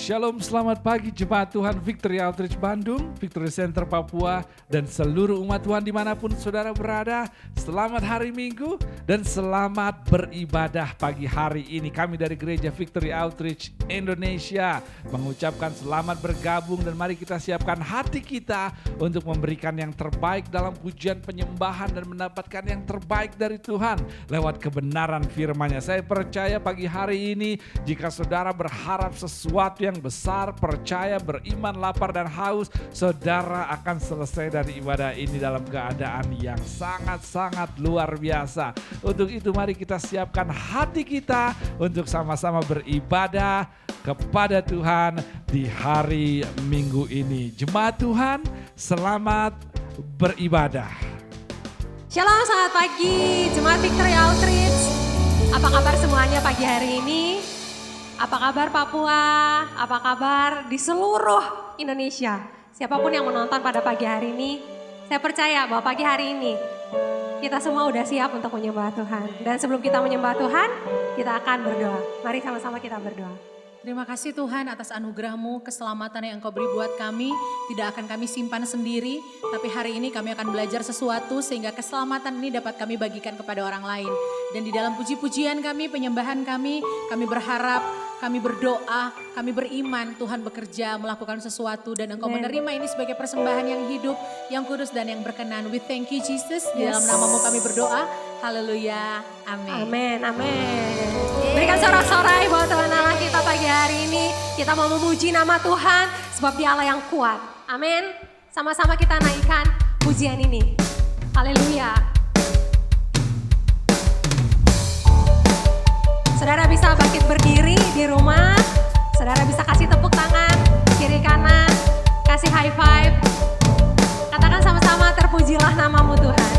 Shalom, selamat pagi Jemaat Tuhan Victory Outreach Bandung, Victory Center Papua, dan seluruh umat Tuhan dimanapun saudara berada. Selamat hari Minggu dan selamat beribadah pagi hari ini. Kami dari Gereja Victory Outreach Indonesia mengucapkan selamat bergabung dan mari kita siapkan hati kita untuk memberikan yang terbaik dalam pujian penyembahan dan mendapatkan yang terbaik dari Tuhan lewat kebenaran firman-Nya. Saya percaya pagi hari ini jika saudara berharap sesuatu yang besar, percaya, beriman, lapar dan haus, saudara akan selesai dari ibadah ini dalam keadaan yang sangat-sangat luar biasa. Untuk itu mari kita siapkan hati kita untuk sama-sama beribadah kepada Tuhan di hari Minggu ini. Jemaat Tuhan, selamat beribadah. Shalom, selamat pagi Jemaat Victory Outreach. Apa kabar semuanya pagi hari ini? Apa kabar Papua? Apa kabar di seluruh Indonesia? Siapapun yang menonton pada pagi hari ini, saya percaya bahwa pagi hari ini kita semua udah siap untuk menyembah Tuhan. Dan sebelum kita menyembah Tuhan, kita akan berdoa. Mari sama-sama kita berdoa. Terima kasih Tuhan atas anugerah-Mu, keselamatan yang Engkau beri buat kami. Tidak akan kami simpan sendiri, tapi hari ini kami akan belajar sesuatu sehingga keselamatan ini dapat kami bagikan kepada orang lain. Dan di dalam puji-pujian kami, penyembahan kami berharap, kami berdoa, kami beriman Tuhan bekerja melakukan sesuatu dan Engkau menerima ini sebagai persembahan yang hidup, yang kudus dan yang berkenan. We thank you Jesus, di dalam nama-Mu kami berdoa. Haleluya, amin. Amin, amin. Berikan sorak-sorai buat Tuhan Allah kita pagi hari ini. Kita mau memuji nama Tuhan sebab Dia Allah yang kuat. Amin. Sama-sama kita naikkan pujian ini. Haleluya. Saudara bisa bangkit berdiri di rumah. Saudara bisa kasih tepuk tangan kiri kanan, kasih high five. Katakan sama-sama, terpujilah namamu Tuhan.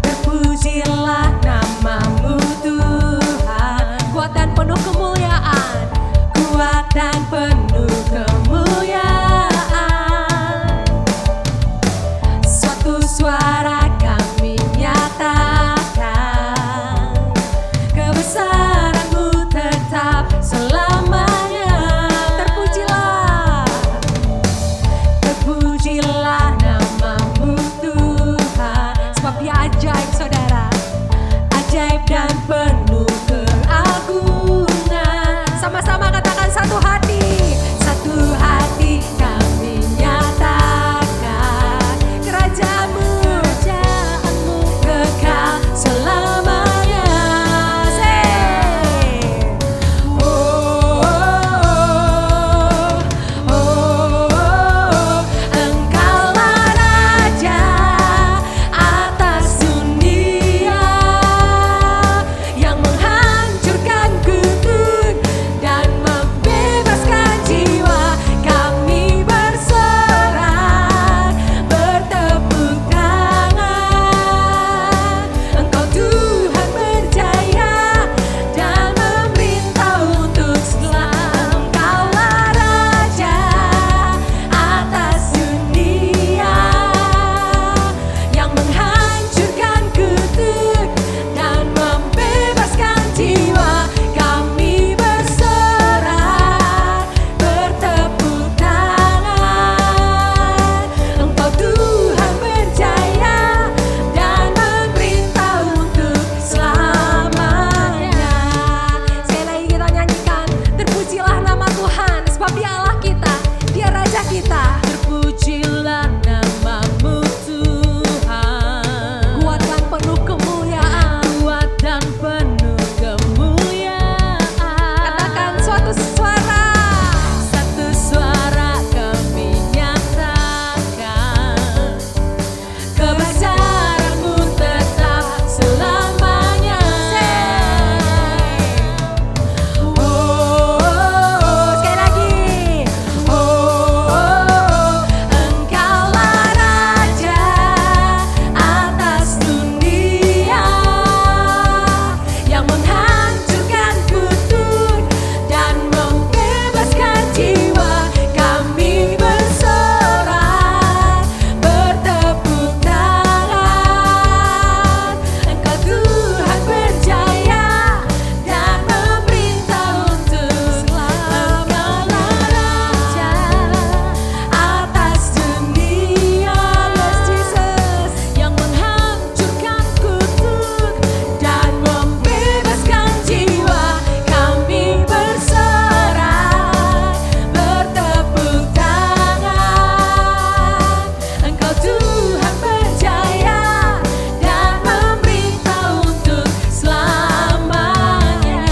Terpujilah namamu Tuhan, kuat dan penuh kemuliaan, kuat dan penuh kemuliaan. Suatu suara kami nyatakan, kebesaran-Mu tetap selamanya. Terpujilah, terpujilah namamu Tuhan, sebab Dia ajaib saudara, ajaib dan penuh keagungan. Sama-sama katakan satu hati kami nyatakan, kerajaan-Mu kekal selamanya. Say, oh, Engkaulah Raja atas dunia yang menghancurkan kutub dan membebaskan jiwa. Kami bersorak bertepuk tangan, Engkau Tuhan berjaya dan memerintah untuk selalu. Engkaulah Raja atas dunia yang menghancurkan kutub dan membebaskan jiwa. Kami bersorak bertepuk tangan, Engkau Tuhan berjaya dan memerintah untuk selamanya. Sekali lagi kita nyanyikan, terpujilah nama Tuhan sebab Dia Allah kita, Dia Raja kita. Terpujilah namamu Tuhan, kuat dan penuh kemuliaan, kuat dan penuh kemuliaan. Katakan satu suara kami nyatakan, kebesaran-Mu tetap selamanya. Sekali lagi. Engkaulah Raja atas dunia yang menghancurkan kutub dan membebaskan jiwa. Kami bersorak bertepuk tangan, Engkau Tuhan berjaya dan memerintah untuk selamanya. Raja atas dunia, yes Jesus, yang menghancurkan kutub dan membebaskan jiwa. Kami bersorak bertepuk tangan, Engkau Tuhan berjaya dan memerintah untuk selamanya.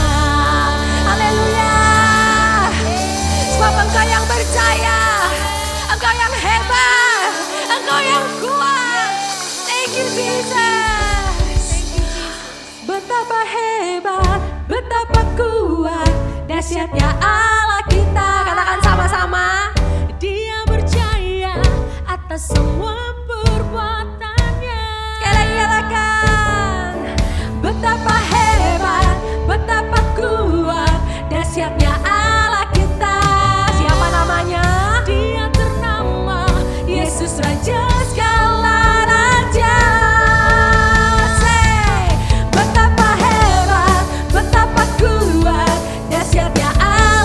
Haleluya, sebab Engkau yang berjaya, Engkau yang hebat, Engkau yang kuat. Thank you Jesus. Betapa hebat, betapa kuat, dahsyatnya Allah kita. Katakan sama-sama, Dia berjaya atas semua perbuatannya. Sekali lagi katakan, betapa hebat, betapa kuat, dahsyatnya Allah kita. Siapa namanya? Dia ternama Yesus Raja segala raja. Say, betapa hebat, betapa kuat, dahsyatnya Allah.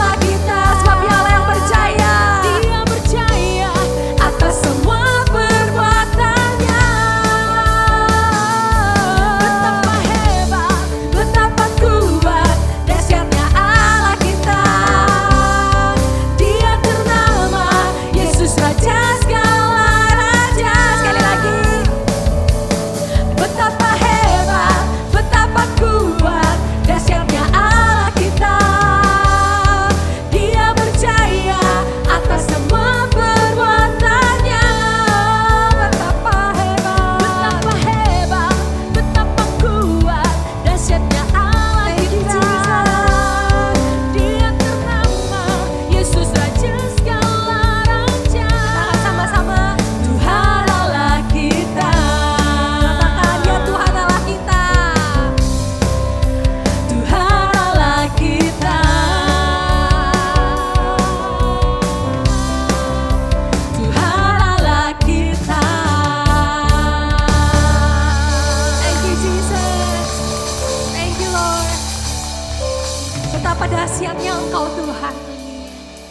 betapa dahsyatnya Engkau Tuhan.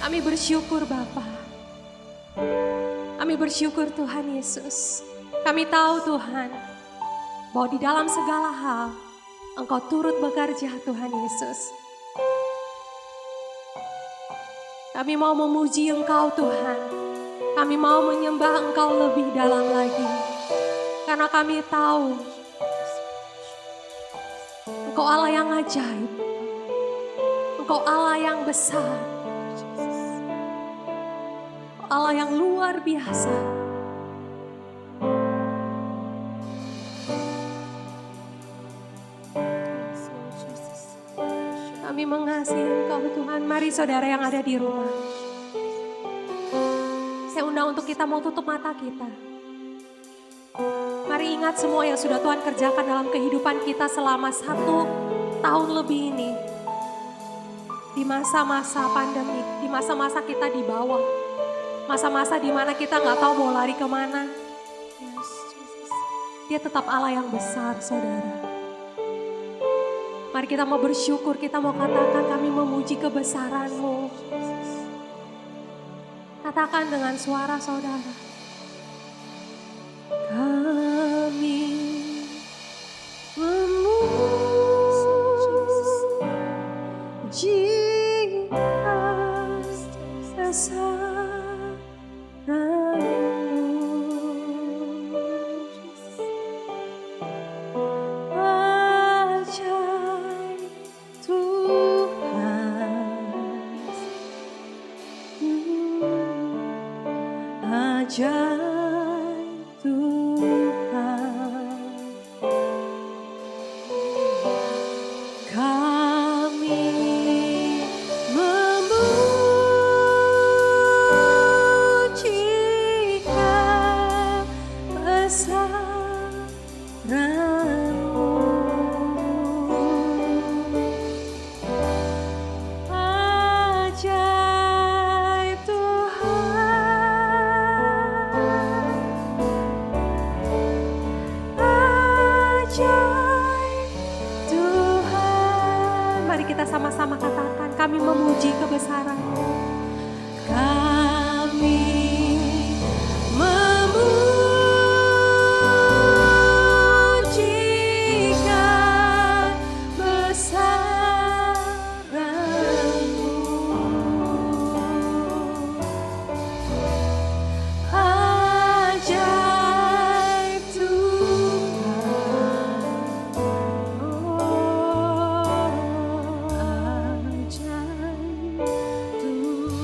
Kami bersyukur Bapa. Kami bersyukur Tuhan Yesus. Kami tahu Tuhan, bahwa di dalam segala hal Engkau turut bekerja Tuhan Yesus. Kami mau memuji Engkau Tuhan. Kami mau menyembah Engkau lebih dalam lagi. Karena kami tahu Engkau Allah yang ajaib. Engkau Allah yang besar. Engkau Allah yang luar biasa. Kami mengasihi Engkau Tuhan. Mari saudara yang ada di rumah. Saya undang untuk kita mau tutup mata kita. Mari ingat semua yang sudah Tuhan kerjakan dalam kehidupan kita selama 1 tahun lebih ini. Di masa-masa pandemi, di masa-masa kita di bawah. Masa-masa di mana kita nggak tahu mau lari kemana. Dia tetap Allah yang besar, saudara. Mari kita mau bersyukur, kita mau katakan kami memuji kebesaran-Mu. Katakan dengan suara saudara. Kami memuji ajaib Tuhan, kami memuji kebesaran-Mu. Ajaib Tuhan, mari kita sama-sama katakan, kami memuji kebesaran-Mu. Kami memuji kebesaran-Mu. Ajaib Tuhan, oh, ajaib Tuhan.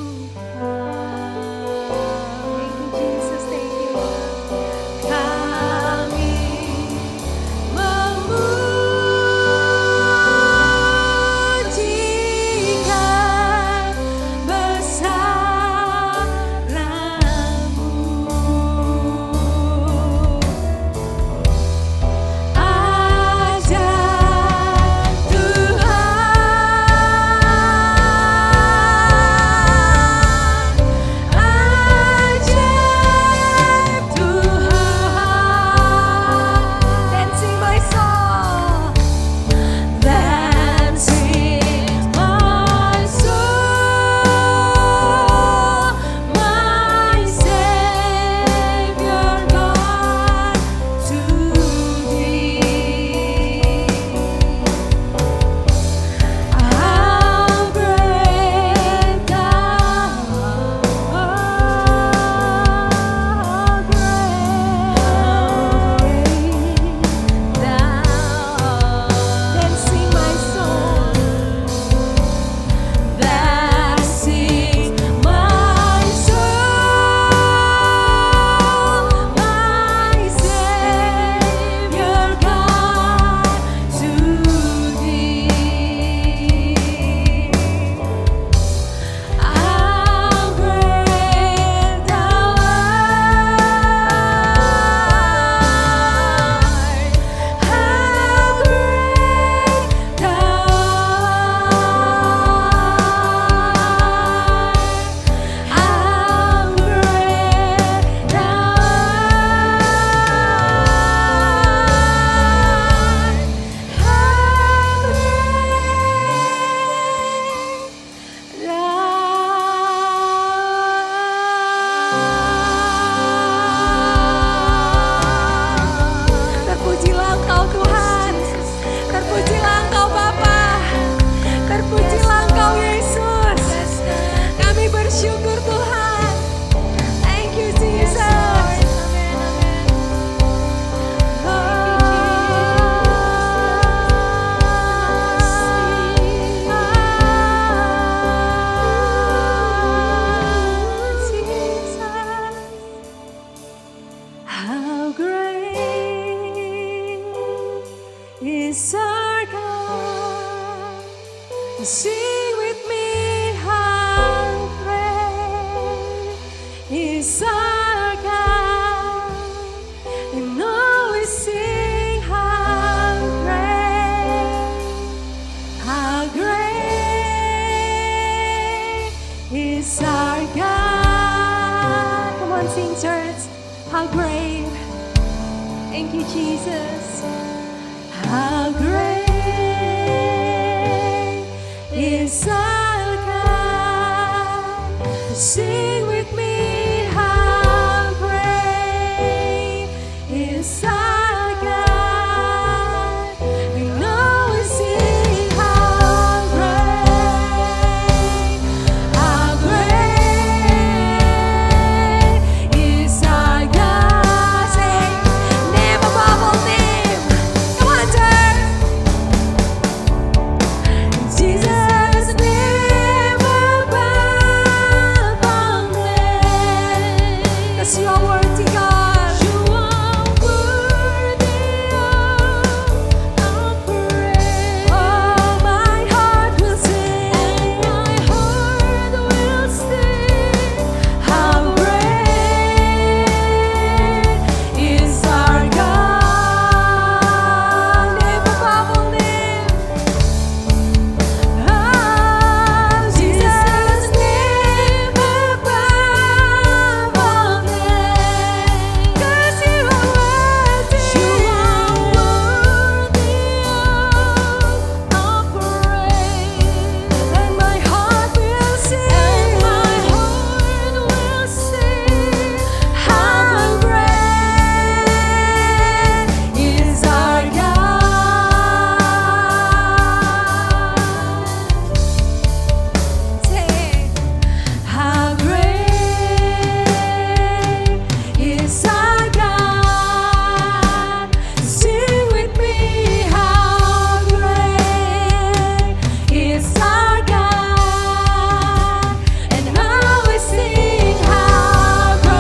Sing with me, how great is our God. And always sing, how great is our God. Come on, sing, church. How great. Thank you, Jesus. How great is our God. Sing with me, how great is our God. We know we sing, how great is our God. Say, never bubble team. Come on, church. Jesus never bubble team. 'Cause you are worthy, God. You are worthy of praise. Oh, my heart will sing. My heart will sing. How great is our God. Never bubble team. Oh, Jesus never bubble team. 'Cause you are worthy. You are worthy of praise. And my heart will sing. My heart will sing. How great is our God. Say, how great is our God. Sing with me, how great is our God. And always sing, how great,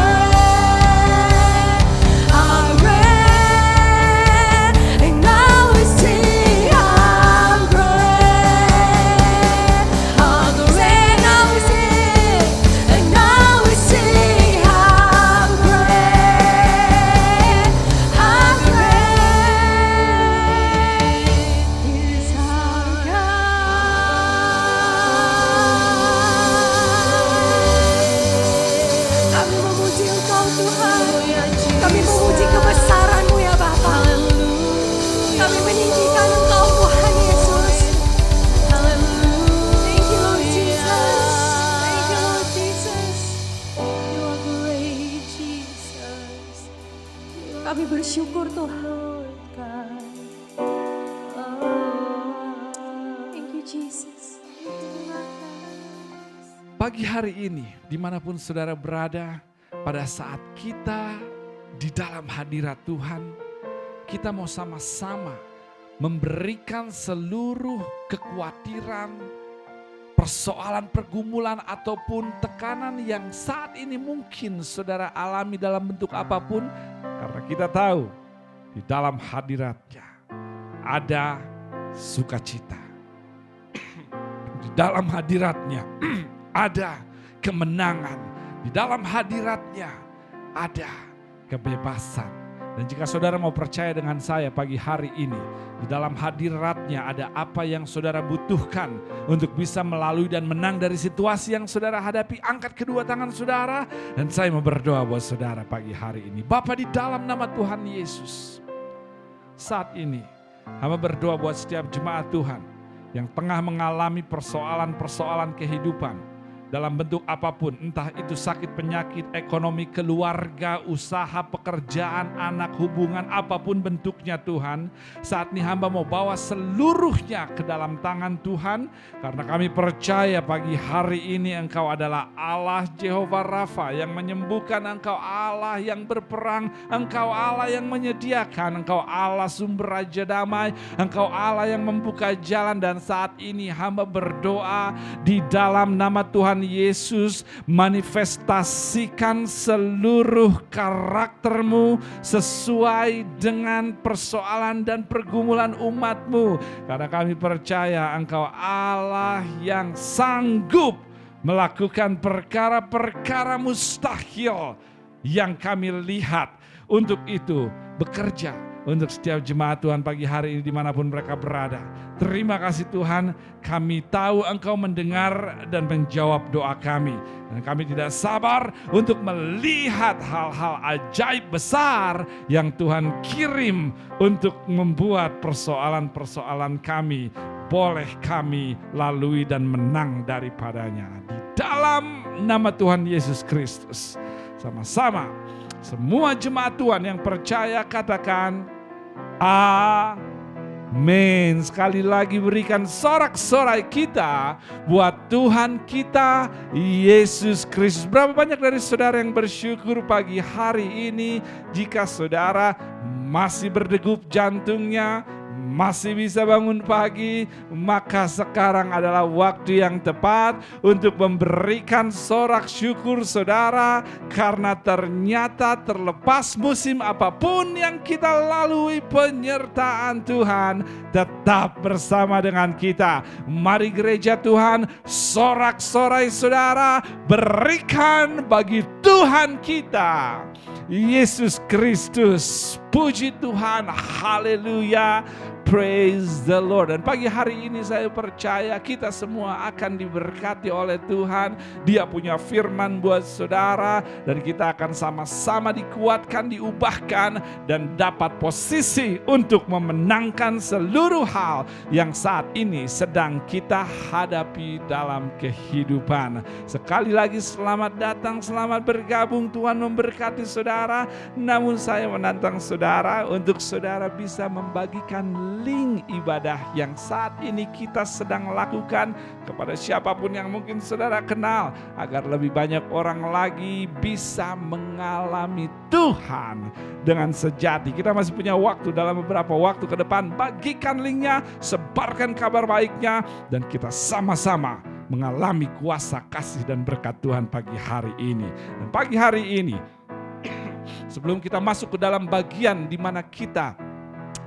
and always sing, how great, and always sing, and always sing, how great is our God. Kami memuji Engkau, Tuhan. Kami memuji kebesaran-Mu, ya Bapa. Kami meninggikan Engkau, Tuhan Yesus. Thank you, Lord Jesus. Thank you, Lord Jesus. You are great, Jesus. Kami bersyukur, Tuhan. Thank you, Jesus. Pagi hari ini, dimanapun saudara berada, pada saat kita di dalam hadirat Tuhan, kita mau sama-sama memberikan seluruh kekhawatiran, persoalan, pergumulan, ataupun tekanan yang saat ini mungkin saudara alami dalam bentuk apapun, karena kita tahu di dalam hadiratnya ada sukacita. Di dalam hadiratnya ada kemenangan. Di dalam hadiratnya ada kebebasan. Dan jika saudara mau percaya dengan saya pagi hari ini, di dalam hadiratnya ada apa yang saudara butuhkan untuk bisa melalui dan menang dari situasi yang saudara hadapi. Angkat kedua tangan saudara dan saya mau berdoa buat saudara pagi hari ini. Bapa, di dalam nama Tuhan Yesus, saat ini hamba berdoa buat setiap jemaat Tuhan yang tengah mengalami persoalan-persoalan kehidupan dalam bentuk apapun, entah itu sakit, penyakit, ekonomi, keluarga, usaha, pekerjaan, anak, hubungan, apapun bentuknya Tuhan. Saat ini hamba mau bawa seluruhnya ke dalam tangan Tuhan, karena kami percaya pagi hari ini Engkau adalah Allah Jehovah Rafa yang menyembuhkan, Engkau Allah yang berperang, Engkau Allah yang menyediakan, Engkau Allah sumber raja damai, Engkau Allah yang membuka jalan. Dan saat ini hamba berdoa di dalam nama Tuhan Tuhan Yesus, manifestasikan seluruh karakter-Mu sesuai dengan persoalan dan pergumulan umat-Mu. Karena kami percaya Engkau Allah yang sanggup melakukan perkara-perkara mustahil yang kami lihat. Untuk itu bekerja untuk setiap jemaat Tuhan pagi hari ini dimanapun mereka berada. Terima kasih Tuhan, kami tahu Engkau mendengar dan menjawab doa kami. Dan kami tidak sabar untuk melihat hal-hal ajaib besar yang Tuhan kirim untuk membuat persoalan-persoalan kami boleh kami lalui dan menang daripadanya. Di dalam nama Tuhan Yesus Kristus, sama-sama semua jemaat Tuhan yang percaya katakan amin. Sekali lagi berikan sorak-sorai kita buat Tuhan kita Yesus Kristus. Berapa banyak dari saudara yang bersyukur pagi hari ini jika saudara masih berdegup jantungnya, masih bisa bangun pagi, maka sekarang adalah waktu yang tepat untuk memberikan sorak syukur saudara, karena ternyata terlepas musim apapun yang kita lalui, penyertaan Tuhan tetap bersama dengan kita. Mari gereja Tuhan, sorak-sorai saudara berikan bagi Tuhan kita Yesus Kristus. Puji Tuhan, haleluya, praise the Lord. Dan pagi hari ini saya percaya kita semua akan diberkati oleh Tuhan. Dia punya firman buat saudara dan kita akan sama-sama dikuatkan, diubahkan dan dapat posisi untuk memenangkan seluruh hal yang saat ini sedang kita hadapi dalam kehidupan. Sekali lagi selamat datang, selamat bergabung. Tuhan memberkati saudara. Namun saya menantang saudara untuk saudara bisa membagikan link ibadah yang saat ini kita sedang lakukan kepada siapapun yang mungkin saudara kenal, agar lebih banyak orang lagi bisa mengalami Tuhan dengan sejati. Kita masih punya waktu, dalam beberapa waktu ke depan bagikan linknya, sebarkan kabar baiknya, dan kita sama-sama mengalami kuasa kasih dan berkat Tuhan pagi hari ini. Dan pagi hari ini sebelum kita masuk ke dalam bagian di mana kita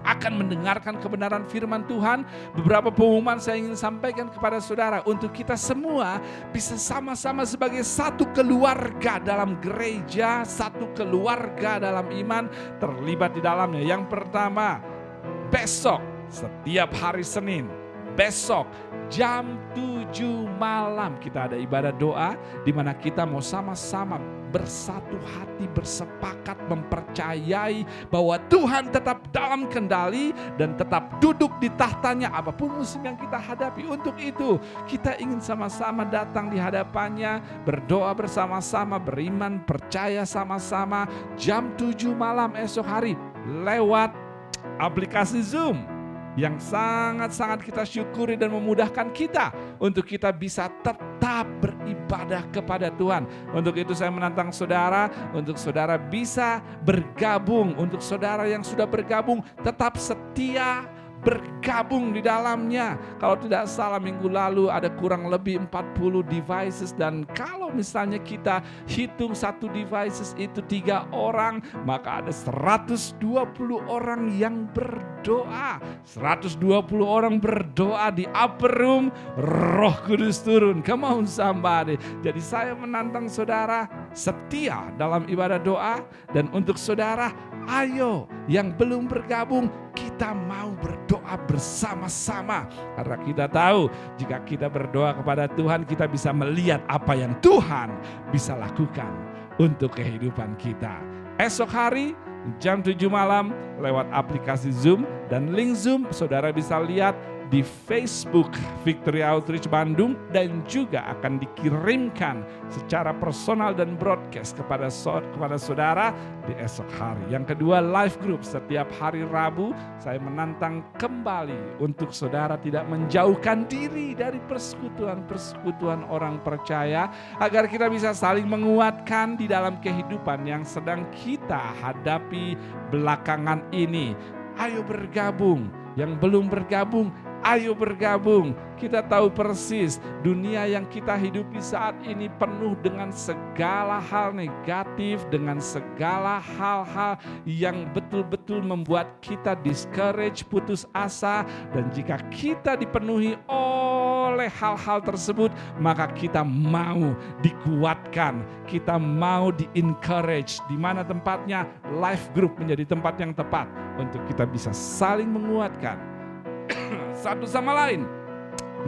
akan mendengarkan kebenaran firman Tuhan, beberapa pengumuman saya ingin sampaikan kepada saudara untuk kita semua bisa sama-sama sebagai satu keluarga dalam gereja, satu keluarga dalam iman terlibat di dalamnya. Yang pertama, besok setiap hari Senin, besok jam 7 malam kita ada ibadah doa di mana kita mau sama-sama bersatu hati, bersepakat, mempercayai bahwa Tuhan tetap dalam kendali dan tetap duduk di tahtanya apapun musim yang kita hadapi. Untuk itu kita ingin sama-sama datang di hadapannya, berdoa bersama-sama, beriman, percaya sama-sama jam 7 malam esok hari lewat aplikasi Zoom yang sangat-sangat kita syukuri dan memudahkan kita untuk kita bisa tetap beribadah kepada Tuhan. Untuk itu saya menantang saudara, untuk saudara bisa bergabung, untuk saudara yang sudah bergabung tetap setia bergabung di dalamnya. Kalau tidak salah minggu lalu ada kurang lebih 40 devices, dan kalau misalnya kita hitung satu devices itu 3 orang, maka ada 120 orang yang berdoa. 120 orang berdoa di upper room, Roh Kudus turun. Come on somebody. Jadi saya menantang saudara setia dalam ibadah doa, dan untuk saudara, ayo yang belum bergabung, kita mau berdoa bersama-sama. Karena kita tahu jika kita berdoa kepada Tuhan, kita bisa melihat apa yang Tuhan bisa lakukan untuk kehidupan kita. Esok hari jam 7 malam lewat aplikasi Zoom, dan link Zoom saudara bisa lihat di Facebook Victory Outreach Bandung, dan juga akan dikirimkan secara personal dan broadcast kepada saudara di esok hari. Yang kedua, live group setiap hari Rabu. Saya menantang kembali untuk saudara tidak menjauhkan diri dari persekutuan orang percaya, agar kita bisa saling menguatkan di dalam kehidupan yang sedang kita hadapi belakangan ini. Ayo bergabung. Yang belum bergabung, Ayo bergabung. Kita tahu persis dunia yang kita hidupi saat ini penuh dengan segala hal negatif, dengan segala hal-hal yang betul-betul membuat kita discourage, putus asa. Dan jika kita dipenuhi oleh hal-hal tersebut, maka kita mau dikuatkan, kita mau di-encourage. Di mana tempatnya? Life group menjadi tempat yang tepat untuk kita bisa saling menguatkan satu sama lain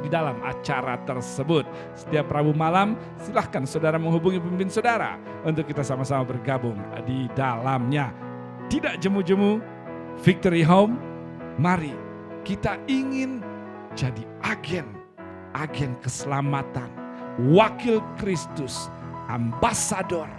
di dalam acara tersebut. Setiap Rabu malam silahkan saudara menghubungi pemimpin saudara untuk kita sama-sama bergabung di dalamnya. Tidak jemu-jemu, Victory Home, mari kita ingin jadi agen keselamatan, wakil Kristus, ambasador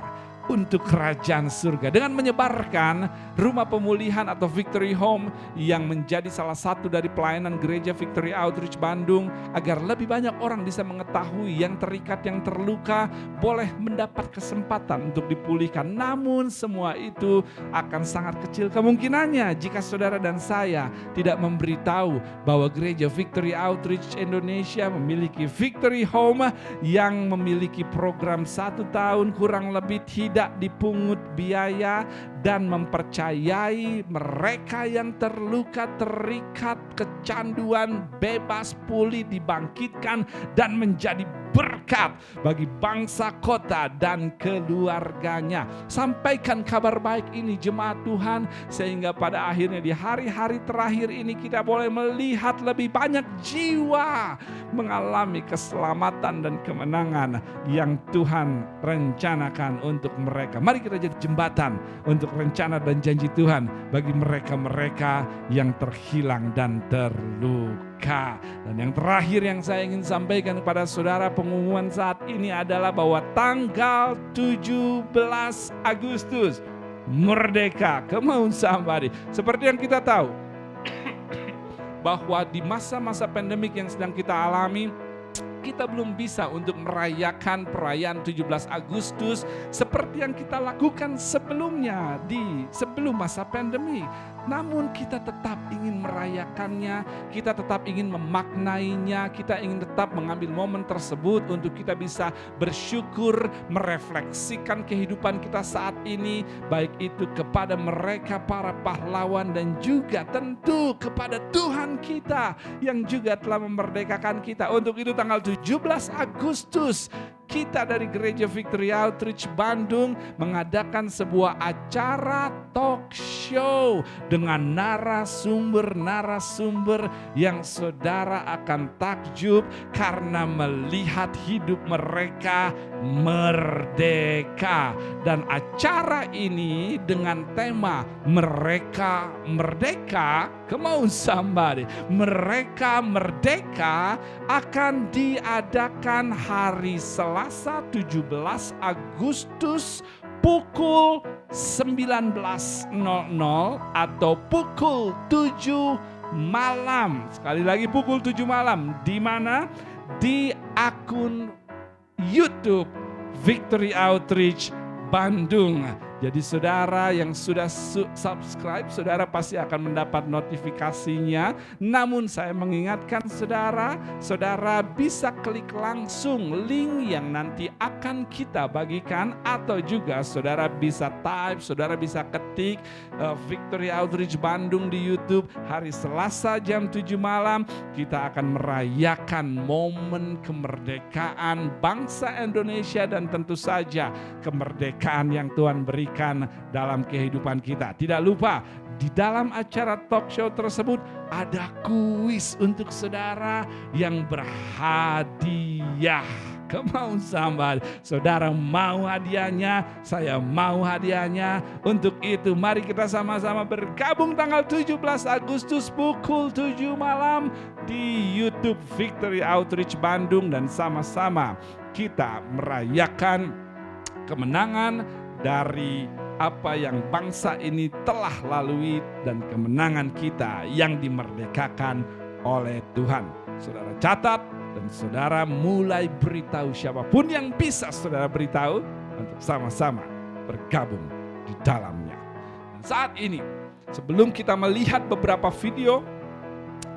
untuk kerajaan surga dengan menyebarkan rumah pemulihan atau Victory Home yang menjadi salah satu dari pelayanan gereja Victory Outreach Bandung, agar lebih banyak orang bisa mengetahui yang terikat, yang terluka boleh mendapat kesempatan untuk dipulihkan. Namun semua itu akan sangat kecil kemungkinannya jika saudara dan saya tidak memberitahu bahwa gereja Victory Outreach Indonesia memiliki Victory Home yang memiliki program 1 tahun kurang lebih tidak dipungut biaya dan mempercayai mereka yang terluka, terikat, kecanduan, bebas pulih, dibangkitkan dan menjadi berkat bagi bangsa, kota, dan keluarganya. Sampaikan kabar baik ini jemaat Tuhan, sehingga pada akhirnya di hari-hari terakhir ini kita boleh melihat lebih banyak jiwa mengalami keselamatan dan kemenangan yang Tuhan rencanakan untuk mereka. Mari kita jadi jembatan untuk rencana dan janji Tuhan bagi mereka-mereka yang terhilang dan terluka. Dan yang terakhir yang saya ingin sampaikan kepada saudara, pengumuman saat ini adalah bahwa tanggal 17 Agustus Merdeka, come on somebody. Seperti yang kita tahu bahwa di masa-masa pandemik yang sedang kita alami, kita belum bisa untuk merayakan perayaan 17 Agustus seperti yang kita lakukan sebelumnya sebelum masa pandemi. Namun kita tetap ingin merayakannya, kita tetap ingin memaknainya, kita ingin tetap mengambil momen tersebut untuk kita bisa bersyukur, merefleksikan kehidupan kita saat ini, baik itu kepada mereka para pahlawan dan juga tentu kepada Tuhan kita yang juga telah memerdekakan kita. Untuk itu tanggal 17 Agustus kita dari Gereja Victory Outreach Bandung mengadakan sebuah acara talk show dengan narasumber-narasumber yang saudara akan takjub karena melihat hidup mereka merdeka. Dan acara ini dengan tema Mereka Merdeka, come on somebody, Mereka Merdeka akan diadakan hari Selasa 17 Agustus pukul 19.00 atau pukul 7 malam. Sekali lagi pukul 7 malam. Di mana? Di akun YouTube Victory Outreach Bandung. Jadi saudara yang sudah subscribe, saudara pasti akan mendapat notifikasinya. Namun saya mengingatkan saudara bisa klik langsung link yang nanti akan kita bagikan, atau juga saudara bisa type, saudara bisa ketik Victory Outreach Bandung di YouTube. Hari Selasa jam 7 malam kita akan merayakan momen kemerdekaan bangsa Indonesia dan tentu saja kemerdekaan yang Tuhan berikan dalam kehidupan kita. Tidak lupa di dalam acara talk show tersebut ada kuis untuk saudara yang berhadiah. Come on somebody. Saudara mau hadiahnya, saya mau hadiahnya. Untuk itu mari kita sama-sama bergabung tanggal 17 Agustus pukul 7 malam di YouTube Victory Outreach Bandung, dan sama-sama kita merayakan kemenangan dari apa yang bangsa ini telah lalui dan kemenangan kita yang dimerdekakan oleh Tuhan. Saudara catat dan saudara mulai beritahu siapapun yang bisa saudara beritahu untuk sama-sama bergabung di dalamnya. Dan saat ini sebelum kita melihat beberapa video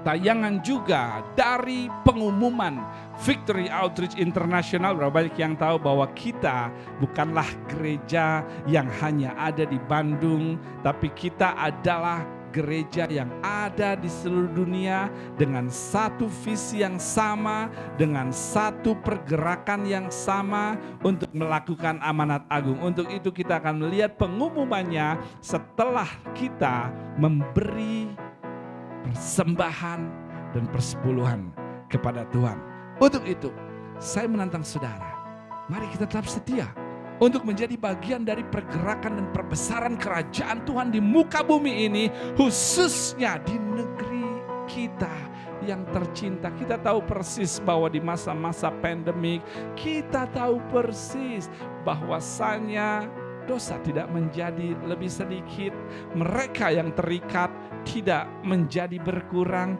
tayangan juga dari pengumuman Victory Outreach International. Berapa banyak yang tahu bahwa kita bukanlah gereja yang hanya ada di Bandung, tapi kita adalah gereja yang ada di seluruh dunia dengan satu visi yang sama, dengan satu pergerakan yang sama untuk melakukan amanat agung. Untuk itu kita akan melihat pengumumannya setelah kita memberi persembahan dan persepuluhan kepada Tuhan. Untuk itu, saya menantang saudara, mari kita tetap setia untuk menjadi bagian dari pergerakan dan perbesaran kerajaan Tuhan di muka bumi ini, khususnya di negeri kita yang tercinta. Kita tahu persis bahwa di masa-masa pandemik, kita tahu persis bahwasanya dosa tidak menjadi lebih sedikit, mereka yang terikat tidak menjadi berkurang,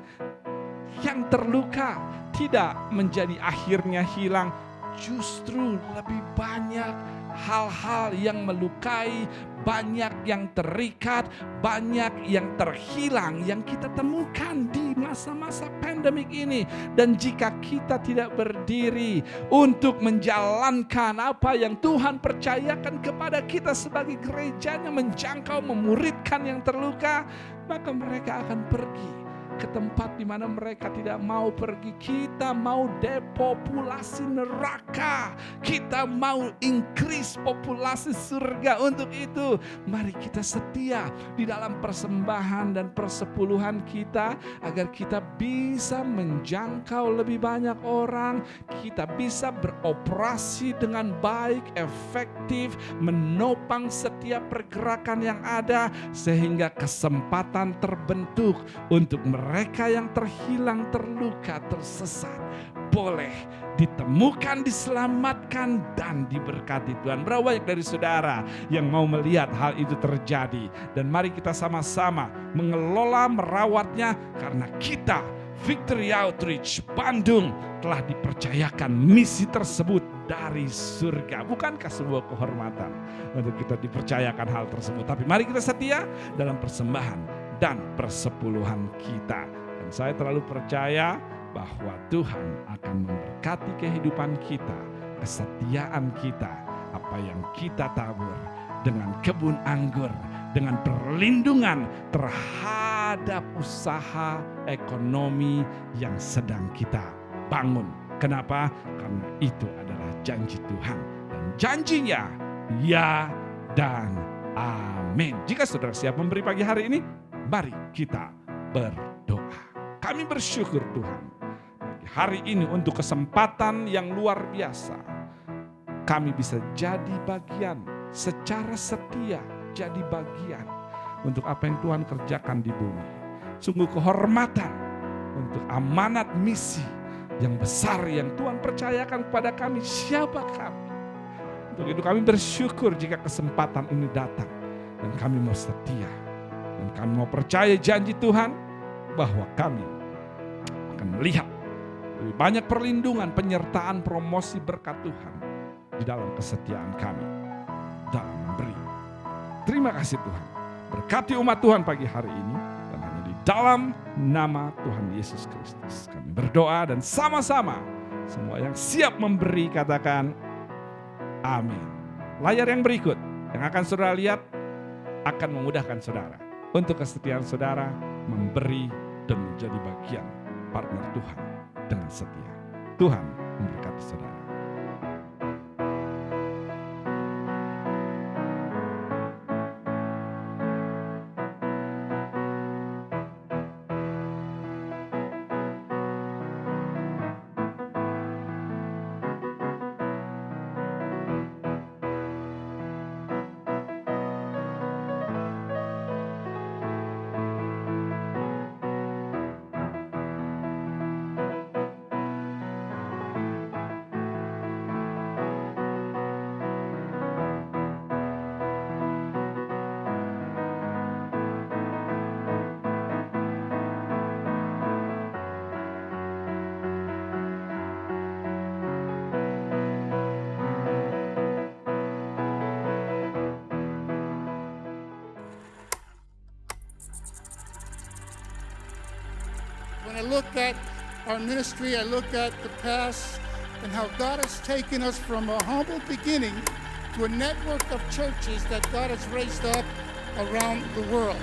yang terluka tidak menjadi akhirnya hilang, justru lebih banyak hal-hal yang melukai, banyak yang terikat, banyak yang terhilang yang kita temukan di masa-masa pandemik ini. Dan jika kita tidak berdiri untuk menjalankan apa yang Tuhan percayakan kepada kita sebagai gerejanya, menjangkau, memuridkan yang terluka, maka mereka akan pergi ke tempat di mana mereka tidak mau pergi. Kita mau depopulasi neraka, kita mau increase populasi surga. Untuk itu mari kita setia di dalam persembahan dan persepuluhan kita, agar kita bisa menjangkau lebih banyak orang, kita bisa beroperasi dengan baik, efektif, menopang setiap pergerakan yang ada, sehingga kesempatan terbentuk untuk mereka yang terhilang, terluka, tersesat boleh ditemukan, diselamatkan, dan diberkati Tuhan. Berapa banyak dari saudara yang mau melihat hal itu terjadi? Dan mari kita sama-sama mengelola, merawatnya, karena kita Victory Outreach Bandung telah dipercayakan misi tersebut dari surga. Bukankah sebuah kehormatan untuk kita dipercayakan hal tersebut? Tapi mari kita setia dalam persembahan dan persepuluhan kita. Dan saya terlalu percaya bahwa Tuhan akan memberkati kehidupan kita, kesetiaan kita, apa yang kita tabur dengan kebun anggur, dengan perlindungan terhadap usaha ekonomi yang sedang kita bangun. Kenapa? Karena itu adalah janji Tuhan, dan janjinya ya dan amin. Jika saudara siap memberi pagi hari ini, mari kita berdoa. Kami bersyukur Tuhan hari ini untuk kesempatan yang luar biasa. Kami bisa jadi bagian secara setia, jadi bagian untuk apa yang Tuhan kerjakan di bumi. Sungguh kehormatan untuk amanat misi yang besar yang Tuhan percayakan kepada kami. Siapa kami? Untuk itu kami bersyukur jika kesempatan ini datang, dan kami mau setia. Dan kami mau percaya janji Tuhan bahwa kami akan melihat lebih banyak perlindungan, penyertaan, promosi berkat Tuhan di dalam kesetiaan kami dalam memberi. Terima kasih Tuhan. Berkati umat Tuhan pagi hari ini, dan hanya di dalam nama Tuhan Yesus Kristus kami berdoa, dan sama-sama semua yang siap memberi katakan amin. Layar yang berikut yang akan saudara lihat akan memudahkan saudara untuk kesetiaan saudara memberi dan menjadi bagian partner Tuhan dengan setia. Tuhan memberkati saudara. look at our ministry, I look at the past and how God has taken us from a humble beginning to a network of churches that God has raised up around the world.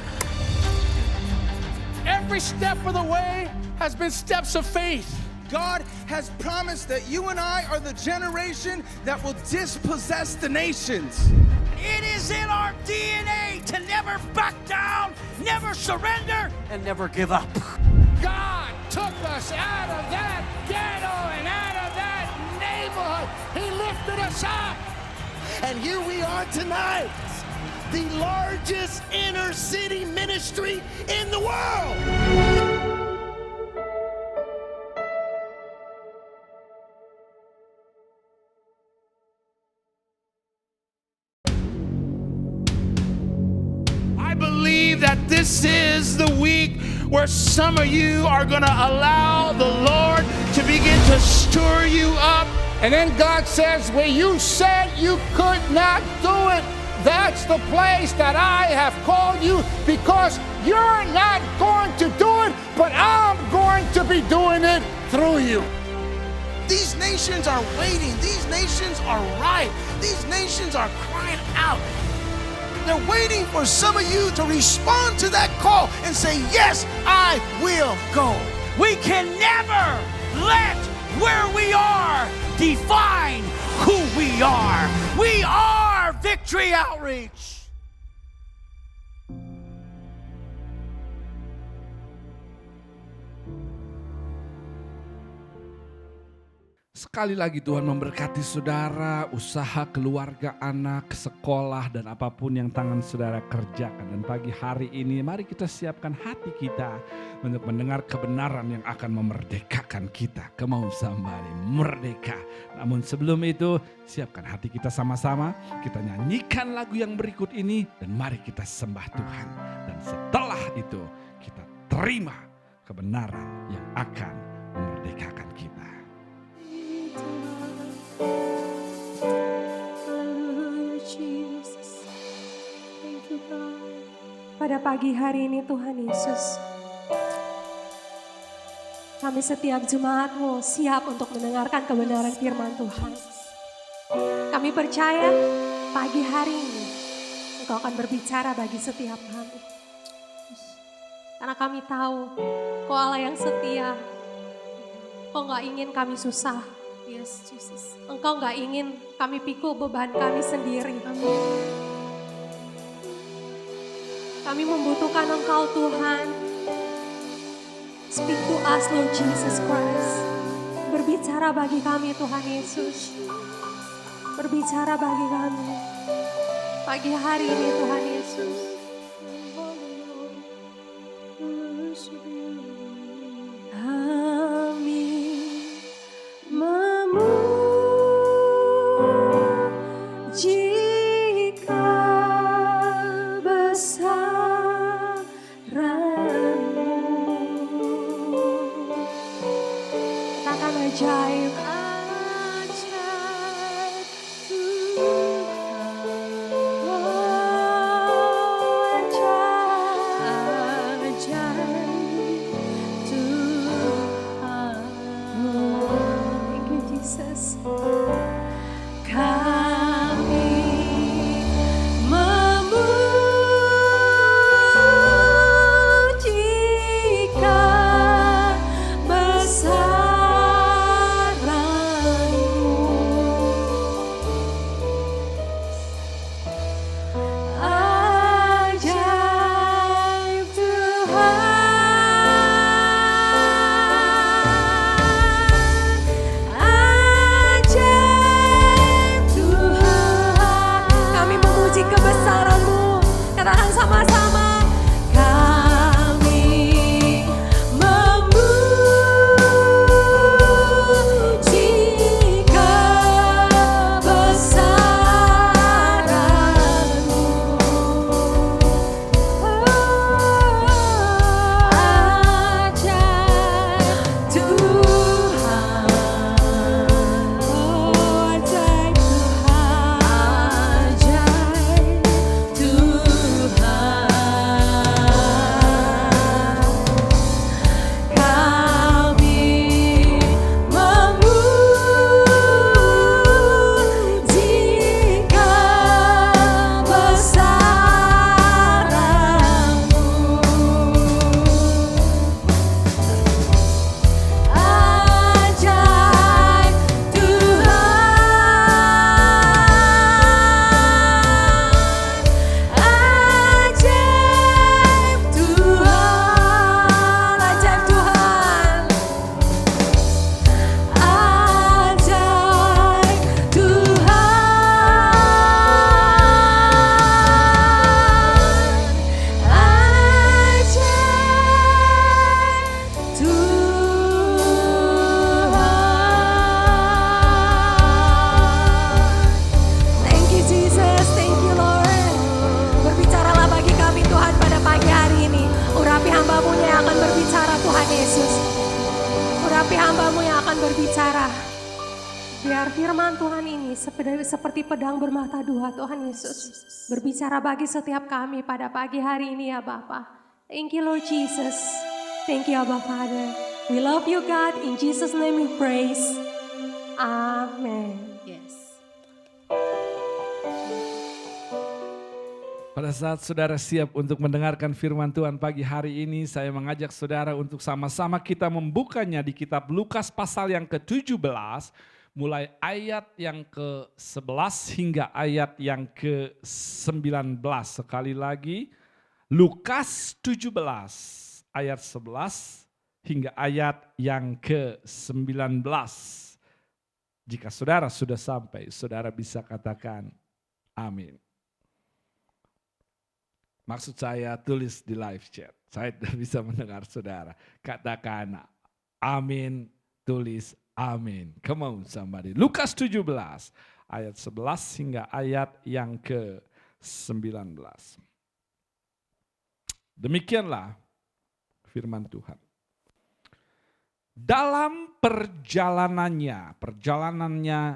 Every step of the way has been steps of faith. God has promised that you and I are the generation that will dispossess the nations. It is in our DNA to never back down, never surrender, and never give up. God took us out of that ghetto and out of that neighborhood. He lifted us up. And here we are tonight, the largest inner city ministry in the world. I believe that this is the week where some of you are going to allow the Lord to begin to stir you up. And then God says, where you said you could not do it, that's the place that I have called you, because you're not going to do it, but I'm going to be doing it through you. These nations are waiting. These nations are ripe. These nations are crying out. They're waiting for some of you to respond to that call and say, yes, I will go. We can never let where we are define who we are. We are Victory Outreach. Sekali lagi Tuhan memberkati saudara, usaha, keluarga, anak, sekolah, dan apapun yang tangan saudara kerjakan. Dan pagi hari ini mari kita siapkan hati kita untuk mendengar kebenaran yang akan memerdekakan kita. Kemau sambari, merdeka. Namun sebelum itu siapkan hati kita sama-sama. Kita nyanyikan lagu yang berikut ini dan mari kita sembah Tuhan. Dan setelah itu kita terima kebenaran yang akan memerdekakan kita. Pada pagi hari ini Tuhan Yesus, kami setiap jemaat-Mu siap untuk mendengarkan kebenaran firman Tuhan. Kami percaya pagi hari ini Engkau akan berbicara bagi setiap kami. Karena kami tahu Kau Allah yang setia. Engkau gak ingin kami susah. Yes, Jesus. Engkau gak ingin kami pikul beban kami sendiri. Kami membutuhkan Engkau Tuhan. Speak to us Lord Jesus Christ. Berbicara bagi kami Tuhan Yesus. Berbicara bagi kami. Pagi hari ini Tuhan Yesus. Kami ajaib, ajaib Tuhan, ajaib Tuhan. Thank you Jesus. Kami memujikan besar hamba-Mu yang akan berbicara. Biar firman Tuhan ini seperti pedang bermata dua, Tuhan Yesus. Berbicara bagi setiap kami pada pagi hari ini ya Bapa. Thank you Lord Jesus. Thank you Abba Father. We love you God. In Jesus name we praise. Amen. Yes. Pada saat saudara siap untuk mendengarkan firman Tuhan pagi hari ini, saya mengajak saudara untuk sama-sama kita membukanya di kitab Lukas pasal yang ke-17, mulai ayat yang ke-11 hingga ayat yang ke-19. Sekali lagi, Lukas 17 ayat 11 hingga ayat yang ke-19. Jika saudara sudah sampai, saudara bisa katakan amin. Maksud saya tulis di live chat, saya tidak bisa mendengar saudara. Katakan amin, tulis amin. Come on somebody. Lukas 17 ayat 11 hingga ayat yang ke-19. Demikianlah firman Tuhan. Dalam perjalanannya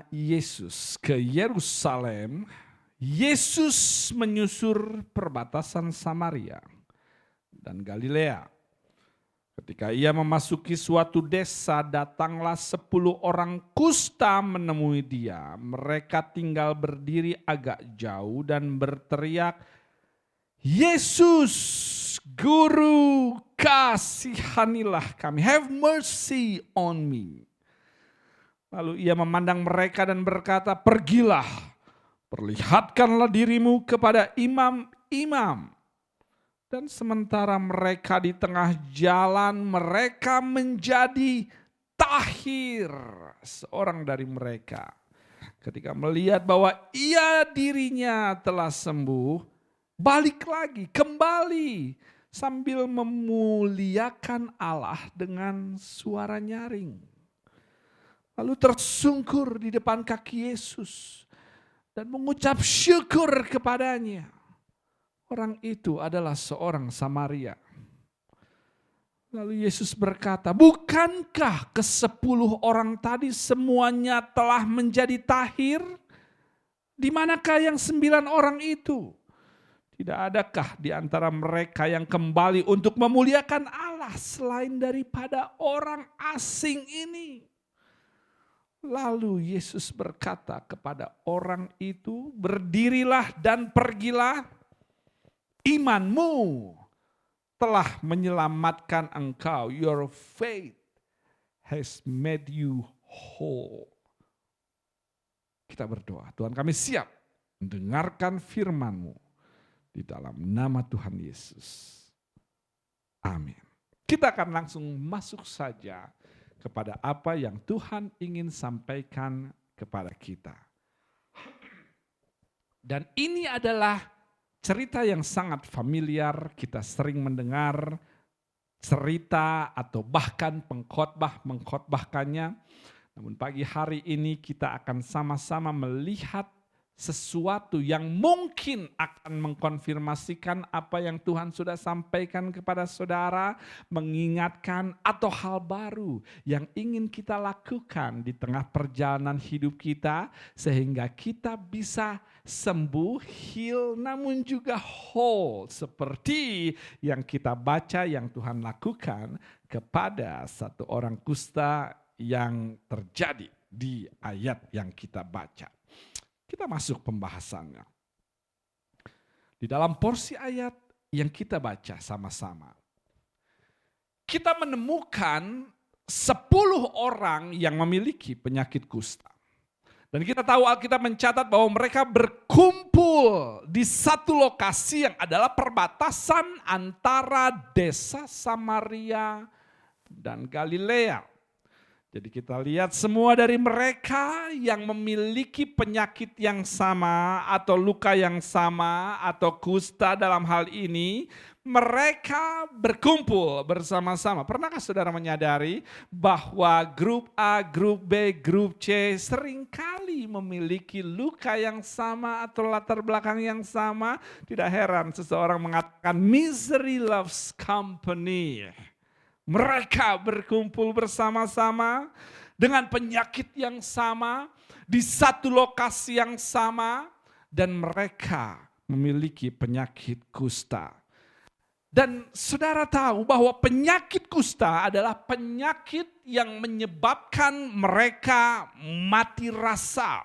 Yesus ke Yerusalem, Yesus menyusur perbatasan Samaria dan Galilea. Ketika ia memasuki suatu desa, datanglah 10 orang kusta menemui dia. Mereka tinggal berdiri agak jauh dan berteriak, "Yesus, Guru, kasihanilah kami. Have mercy on me." Lalu ia memandang mereka dan berkata, "Pergilah, perlihatkanlah dirimu kepada imam-imam." Dan sementara mereka di tengah jalan, mereka menjadi tahir. Seorang dari mereka, ketika melihat bahwa dirinya telah sembuh, balik lagi, kembali sambil memuliakan Allah dengan suara nyaring. Lalu tersungkur di depan kaki Yesus dan mengucap syukur kepadanya. Orang itu adalah seorang Samaria. Lalu Yesus berkata, "Bukankah ke-10 orang tadi semuanya telah menjadi tahir? Di manakah yang 9 orang itu? Tidak adakah di antara mereka yang kembali untuk memuliakan Allah selain daripada orang asing ini?" Lalu Yesus berkata kepada orang itu, "Berdirilah dan pergilah, imanmu telah menyelamatkan engkau." Your faith has made you whole. Kita berdoa. Tuhan, kami siap mendengarkan firman-Mu di dalam nama Tuhan Yesus. Amin. Kita akan langsung masuk saja kepada apa yang Tuhan ingin sampaikan kepada kita. Dan ini adalah cerita yang sangat familiar, kita sering mendengar cerita atau bahkan pengkhotbah mengkhotbahkannya. Namun pagi hari ini kita akan sama-sama melihat sesuatu yang mungkin akan mengkonfirmasikan apa yang Tuhan sudah sampaikan kepada saudara, mengingatkan atau hal baru yang ingin kita lakukan di tengah perjalanan hidup kita sehingga kita bisa sembuh, heal, namun juga whole seperti yang kita baca yang Tuhan lakukan kepada satu orang kusta yang terjadi di ayat yang kita baca. Kita masuk pembahasannya. Di dalam porsi ayat yang kita baca sama-sama, kita menemukan 10 orang yang memiliki penyakit kusta. Dan kita tahu Alkitab mencatat bahwa mereka berkumpul di satu lokasi yang adalah perbatasan antara desa Samaria dan Galilea. Jadi kita lihat semua dari mereka yang memiliki penyakit yang sama atau luka yang sama atau kusta dalam hal ini, mereka berkumpul bersama-sama. Pernahkah saudara menyadari bahwa grup A, grup B, grup C seringkali memiliki luka yang sama atau latar belakang yang sama? Tidak heran seseorang mengatakan misery loves company. Mereka berkumpul bersama-sama dengan penyakit yang sama, di satu lokasi yang sama, dan mereka memiliki penyakit kusta. Dan saudara tahu bahwa penyakit kusta adalah penyakit yang menyebabkan mereka mati rasa.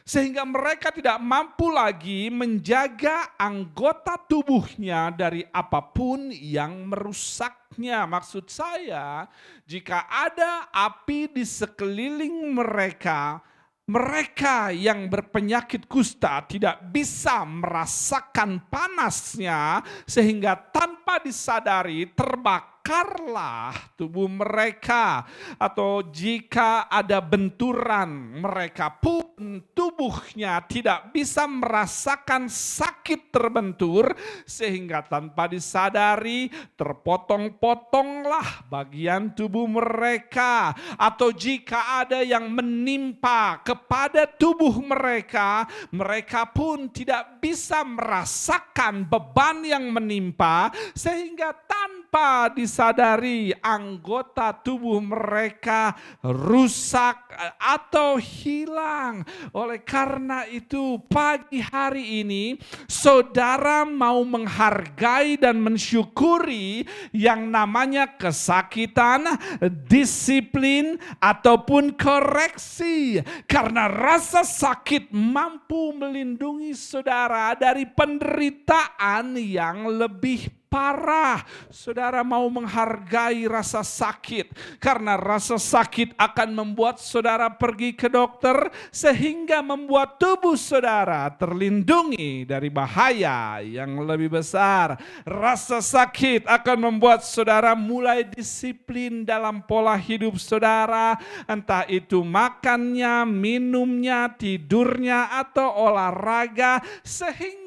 Sehingga mereka tidak mampu lagi menjaga anggota tubuhnya dari apapun yang merusaknya. Maksud saya, jika ada api di sekeliling mereka, mereka yang berpenyakit kusta tidak bisa merasakan panasnya sehingga tanpa disadari terbakarlah tubuh mereka. Atau jika ada benturan, mereka pun tubuhnya tidak bisa merasakan sakit terbentur sehingga tanpa disadari terpotong-potonglah bagian tubuh mereka. Atau jika ada yang menimpa kepada tubuh mereka, mereka pun tidak bisa merasakan beban yang menimpa sehingga tanpa disadari anggota tubuh mereka rusak atau hilang. Oleh karena itu pagi hari ini saudara mau menghargai dan mensyukuri yang namanya kesakitan, disiplin ataupun koreksi. Karena rasa sakit mampu melindungi saudara dari penderitaan yang lebih parah. Saudara mau menghargai rasa sakit karena rasa sakit akan membuat saudara pergi ke dokter sehingga membuat tubuh saudara terlindungi dari bahaya yang lebih besar. Rasa sakit akan membuat saudara mulai disiplin dalam pola hidup saudara, entah itu makannya, minumnya, tidurnya atau olahraga, sehingga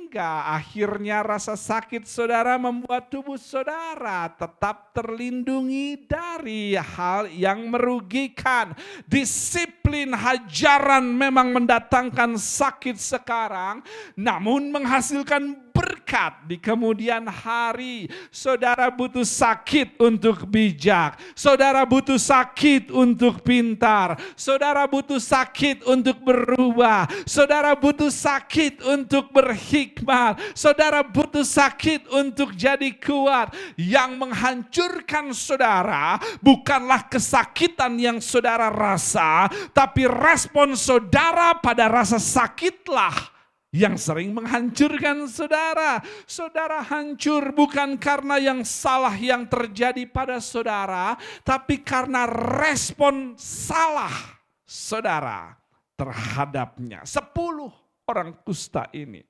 akhirnya rasa sakit saudara membuat tubuh saudara tetap terlindungi dari hal yang merugikan. Disiplin hajaran memang mendatangkan sakit sekarang, namun menghasilkan berkat di kemudian hari. Saudara butuh sakit untuk bijak, saudara butuh sakit untuk pintar, saudara butuh sakit untuk berubah, saudara butuh sakit untuk berhikmat, saudara butuh sakit untuk jadi kuat. Yang menghancurkan saudara bukanlah kesakitan yang saudara rasa, tapi respon saudara pada rasa sakitlah yang sering menghancurkan saudara. Saudara hancur bukan karena yang salah yang terjadi pada saudara, tapi karena respon salah saudara terhadapnya. 10 orang kusta ini,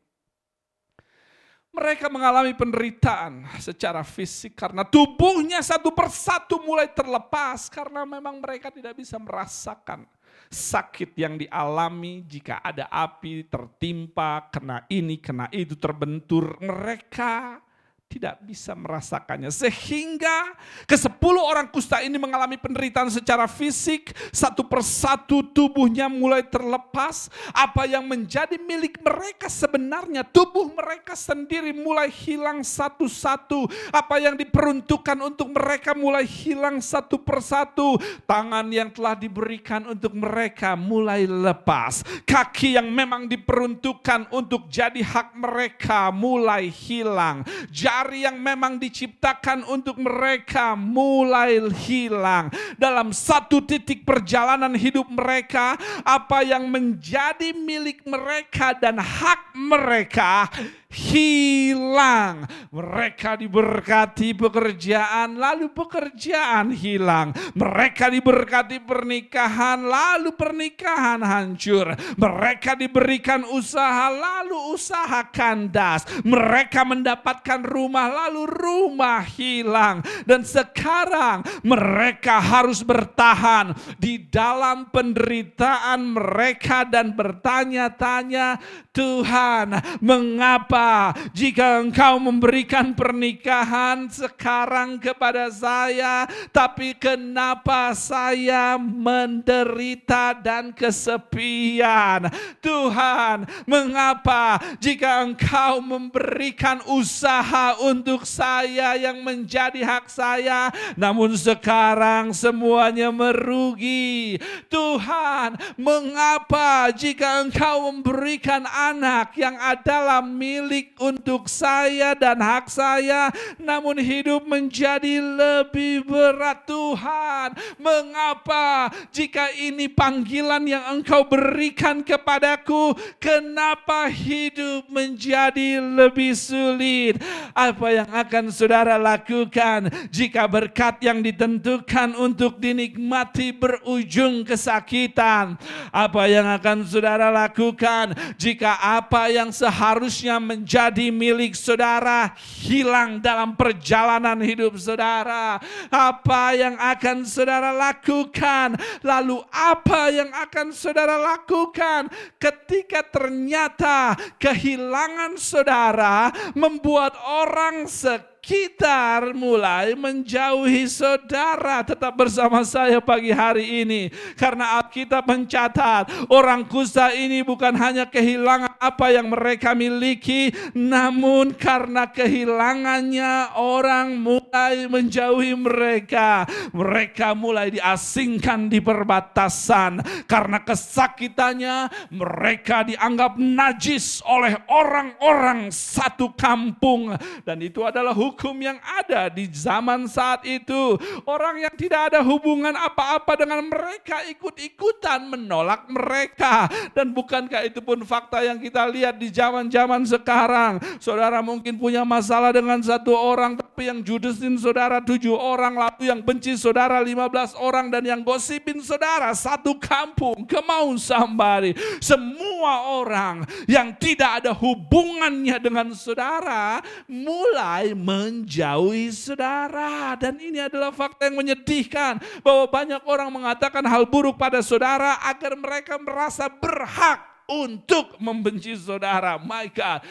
mereka mengalami penderitaan secara fisik karena tubuhnya satu persatu mulai terlepas karena memang mereka tidak bisa merasakan sakit yang dialami jika ada api tertimpa, kena ini, kena itu, terbentur. Mereka tidak bisa merasakannya. Sehingga ke-10 orang kusta ini mengalami penderitaan secara fisik. Satu persatu tubuhnya mulai terlepas. Apa yang menjadi milik mereka sebenarnya, tubuh mereka sendiri mulai hilang satu-satu. Apa yang diperuntukkan untuk mereka mulai hilang satu persatu. Tangan yang telah diberikan untuk mereka mulai lepas. Kaki yang memang diperuntukkan untuk jadi hak mereka mulai hilang. Jari yang memang diciptakan untuk mereka mulai hilang. Dalam satu titik perjalanan hidup mereka, apa yang menjadi milik mereka dan hak mereka hilang. Mereka diberkati pekerjaan, lalu pekerjaan hilang. Mereka diberkati pernikahan, lalu pernikahan hancur. Mereka diberikan usaha, lalu usaha kandas. Mereka mendapatkan rumah, lalu rumah hilang. Dan sekarang mereka harus bertahan di dalam penderitaan mereka dan bertanya-tanya, Tuhan, mengapa Mengapa jika engkau memberikan pernikahan sekarang kepada saya, tapi kenapa saya menderita dan kesepian? Tuhan, mengapa jika engkau memberikan usaha untuk saya yang menjadi hak saya, namun sekarang semuanya merugi? Tuhan, mengapa jika engkau memberikan anak yang adalah milik untuk saya dan hak saya, namun hidup menjadi lebih berat? Tuhan, mengapa jika ini panggilan yang engkau berikan kepadaku, kenapa hidup menjadi lebih sulit? Apa yang akan saudara lakukan jika berkat yang ditentukan untuk dinikmati berujung kesakitan? Apa yang akan saudara lakukan jika apa yang seharusnya menjadi milik saudara hilang dalam perjalanan hidup saudara? Apa yang akan saudara lakukan? Lalu apa yang akan saudara lakukan ketika ternyata kehilangan saudara membuat orang sekitar mulai menjauhi saudara? Tetap bersama saya pagi hari ini, karena Alkitab mencatat orang kusta ini bukan hanya kehilangan apa yang mereka miliki, namun karena kehilangannya orang mulai menjauhi mereka. Mereka mulai diasingkan di perbatasan. Karena kesakitannya mereka dianggap najis oleh orang-orang satu kampung, dan itu adalah hukum yang ada di zaman saat itu. Orang yang tidak ada hubungan apa-apa dengan mereka ikut-ikutan menolak mereka. Dan bukankah itu pun fakta yang kita lihat di zaman-zaman sekarang? Saudara mungkin punya masalah dengan satu orang, tapi yang judesin saudara 7 orang, lalu yang benci saudara 15 orang, dan yang gosipin saudara satu kampung. Come on somebody. Semua orang yang tidak ada hubungannya dengan saudara mulai menjauhi saudara. Dan ini adalah fakta yang menyedihkan, bahwa banyak orang mengatakan hal buruk pada saudara agar mereka merasa berhak untuk membenci saudara. My God,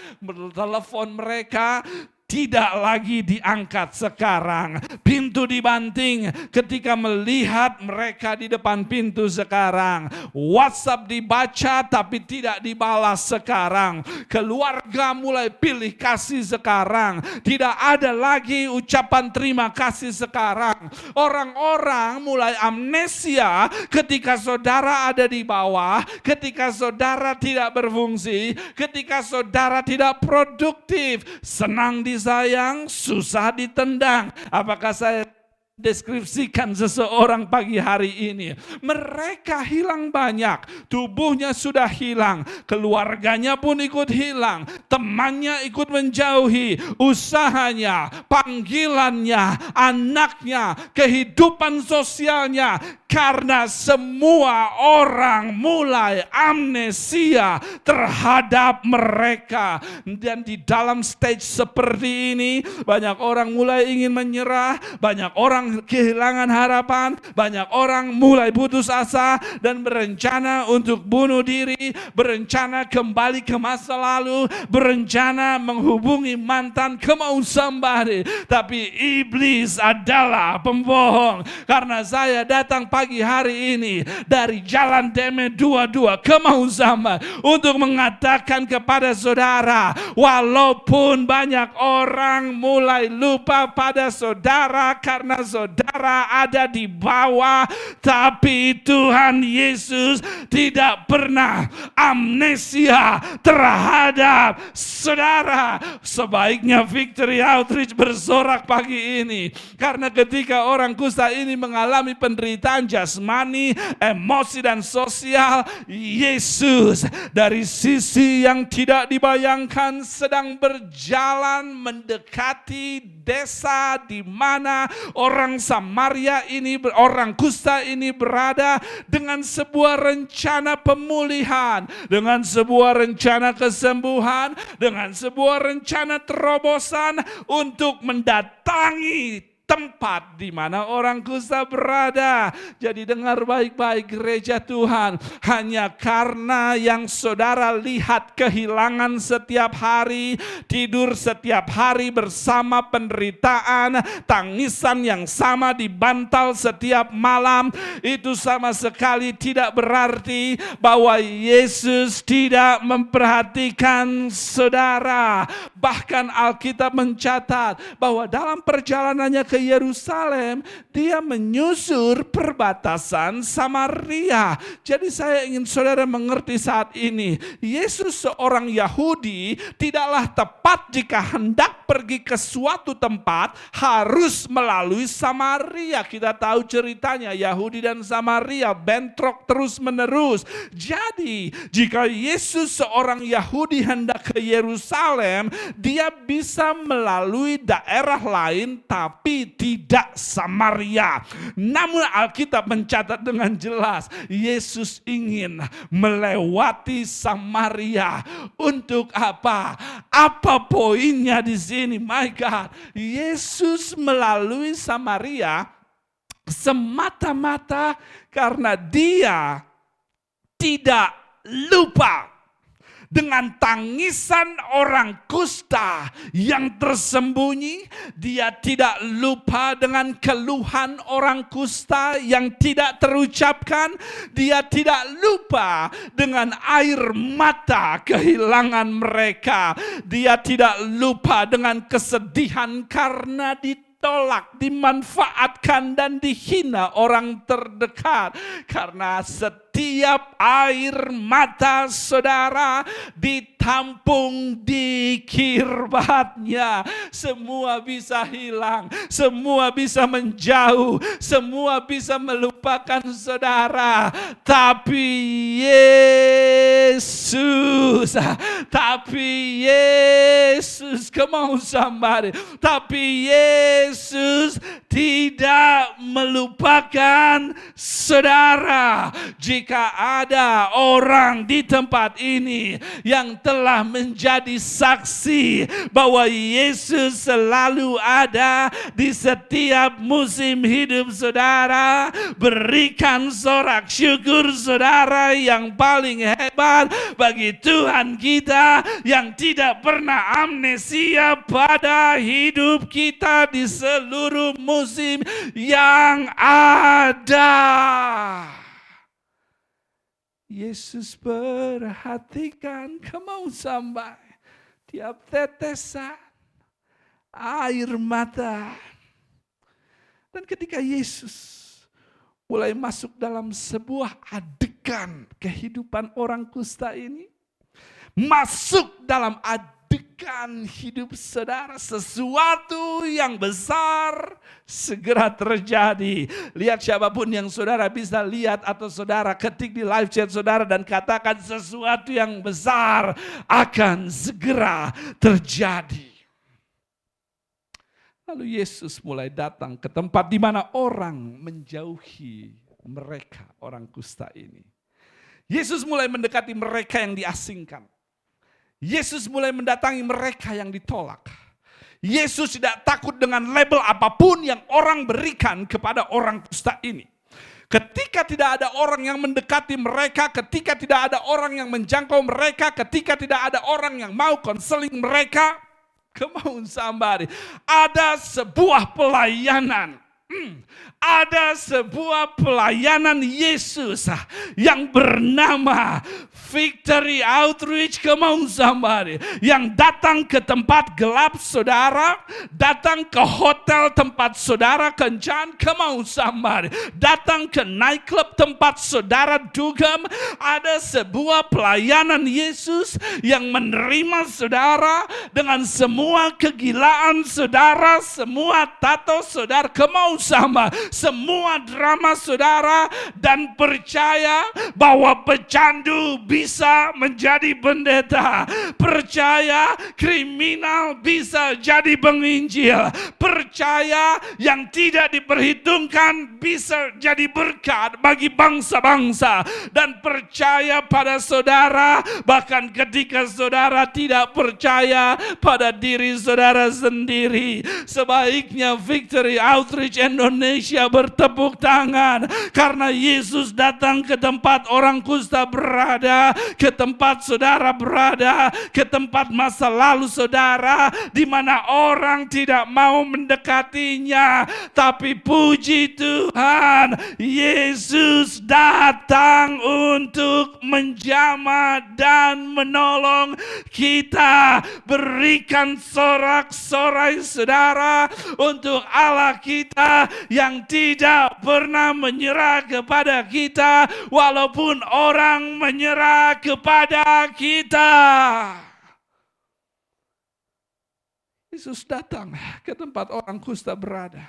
telepon mereka tidak lagi diangkat sekarang. Pintu dibanting ketika melihat mereka di depan pintu sekarang. WhatsApp dibaca tapi tidak dibalas sekarang. Keluarga mulai pilih kasih sekarang. Tidak ada lagi ucapan terima kasih sekarang. Orang-orang mulai amnesia ketika saudara ada di bawah, ketika saudara tidak berfungsi, ketika saudara tidak produktif. Senang disayang, susah ditendang. Apakah saya deskripsikan seseorang pagi hari ini? Mereka hilang banyak, tubuhnya sudah hilang, keluarganya pun ikut hilang, temannya ikut menjauhi, usahanya, panggilannya, anaknya, kehidupan sosialnya, karena semua orang mulai amnesia terhadap mereka. Dan di dalam stage seperti ini, banyak orang mulai ingin menyerah, banyak orang kehilangan harapan, banyak orang mulai putus asa dan berencana untuk bunuh diri, berencana kembali ke masa lalu, berencana menghubungi mantan. Come on somebody. Tapi iblis adalah pembohong, karena saya datang pagi hari ini dari Jalan Deme 22 ke Mausamba untuk mengatakan kepada saudara, walaupun banyak orang mulai lupa pada saudara karena saudara ada di bawah, tapi Tuhan Yesus tidak pernah amnesia terhadap saudara. Sebaiknya Victory Outreach bersorak pagi ini, karena ketika orang kusta ini mengalami penderitaan jasmani, emosi dan sosial, Yesus dari sisi yang tidak dibayangkan sedang berjalan mendekati desa di mana orang Samaria ini, orang kusta ini berada, dengan sebuah rencana pemulihan, dengan sebuah rencana kesembuhan, dengan sebuah rencana terobosan untuk mendatangi tempat di mana orang kusta berada. Jadi dengar baik-baik gereja Tuhan, hanya karena yang saudara lihat kehilangan setiap hari, tidur setiap hari bersama penderitaan, tangisan yang sama di bantal setiap malam, itu sama sekali tidak berarti bahwa Yesus tidak memperhatikan saudara. Bahkan Alkitab mencatat bahwa dalam perjalanannya ke Yerusalem, dia menyusur perbatasan Samaria. Jadi saya ingin saudara mengerti saat ini, Yesus seorang Yahudi tidaklah tepat jika hendak pergi ke suatu tempat harus melalui Samaria. Kita tahu ceritanya, Yahudi dan Samaria bentrok terus menerus. Jadi jika Yesus seorang Yahudi hendak ke Yerusalem, dia bisa melalui daerah lain tapi tidak Samaria. Namun Alkitab mencatat dengan jelas, Yesus ingin melewati Samaria. Untuk apa? Apa poinnya di sini? My God, Yesus melalui Samaria semata-mata karena dia tidak lupa dengan tangisan orang kusta yang tersembunyi. Dia tidak lupa dengan keluhan orang kusta yang tidak terucapkan. Dia tidak lupa dengan air mata kehilangan mereka. Dia tidak lupa dengan kesedihan karena ditolak, dimanfaatkan dan dihina orang terdekat. Karena setiap air mata saudara ditampung di kirbatnya, semua bisa hilang, semua bisa menjauh, semua bisa melupakan saudara. Tapi Yesus, come on somebody, tapi Yesus tidak melupakan saudara. Jika ada orang di tempat ini yang telah menjadi saksi bahwa Yesus selalu ada di setiap musim hidup saudara, berikan sorak syukur saudara yang paling hebat bagi Tuhan kita yang tidak pernah amnesia pada hidup kita di seluruh musim yang ada. Yesus perhatikan, come on somebody, tiap tetesan air mata. Dan ketika Yesus mulai masuk dalam sebuah adegan kehidupan orang kusta ini, masuk dalam adegan hidup saudara, sesuatu yang besar segera terjadi. Lihat siapapun yang saudara bisa lihat atau saudara ketik di live chat saudara dan katakan sesuatu yang besar akan segera terjadi. Lalu Yesus mulai datang ke tempat di mana orang menjauhi mereka, orang kusta ini. Yesus mulai mendekati mereka yang diasingkan. Yesus mulai mendatangi mereka yang ditolak. Yesus tidak takut dengan label apapun yang orang berikan kepada orang kusta ini. Ketika tidak ada orang yang mendekati mereka, ketika tidak ada orang yang menjangkau mereka, ketika tidak ada orang yang mau konseling mereka, come on somebody, ada sebuah pelayanan. Ada sebuah pelayanan Yesus yang bernama Victory Outreach, come on somebody, yang datang ke tempat gelap saudara, datang ke hotel tempat saudara kencan, come on somebody, datang ke nightclub tempat saudara dugem. Ada sebuah pelayanan Yesus yang menerima saudara dengan semua kegilaan saudara, semua tato saudara, come on sama semua drama saudara, dan percaya bahwa pecandu bisa menjadi pendeta. Percaya kriminal bisa jadi penginjil. Percaya yang tidak diperhitungkan bisa jadi berkat bagi bangsa-bangsa. Dan percaya pada saudara, bahkan ketika saudara tidak percaya pada diri saudara sendiri. Sebaiknya Victory Outreach Indonesia bertepuk tangan karena Yesus datang ke tempat orang kusta berada, ke tempat saudara berada, ke tempat masa lalu saudara, di mana orang tidak mau mendekatinya. Tapi puji Tuhan, Yesus datang untuk menjamah dan menolong kita. Berikan sorak-sorai saudara untuk Allah kita yang tidak pernah menyerah kepada kita, walaupun orang menyerah kepada kita. Yesus datang ke tempat orang kusta berada.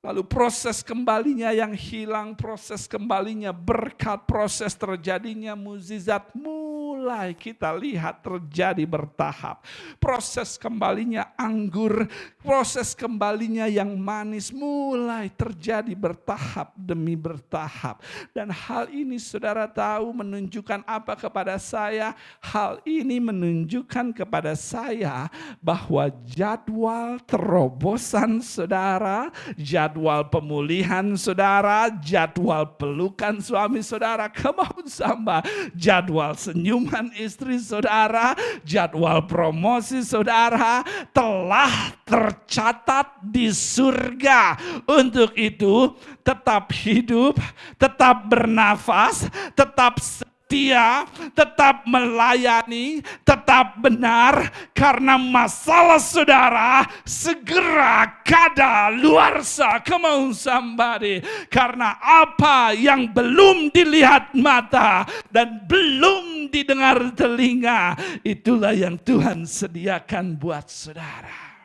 Lalu proses kembalinya yang hilang, proses kembalinya berkat, proses terjadinya mukjizat mulai kita lihat terjadi bertahap. Proses kembalinya anggur, proses kembalinya yang manis mulai terjadi bertahap demi bertahap. Dan hal ini saudara tahu menunjukkan apa kepada saya? Hal ini menunjukkan kepada saya bahwa jadwal terobosan saudara, jadwal pemulihan saudara, jadwal pelukan suami saudara, come on samba, jadwal senyuman istri saudara, jadwal promosi saudara telah tercatat di surga. Untuk itu tetap hidup, tetap bernafas, tetap setia, tetap melayani, tetap benar, karena masalah saudara segera kadaluarsa. Come on somebody. Karena apa yang belum dilihat mata dan belum didengar telinga, itulah yang Tuhan sediakan buat saudara.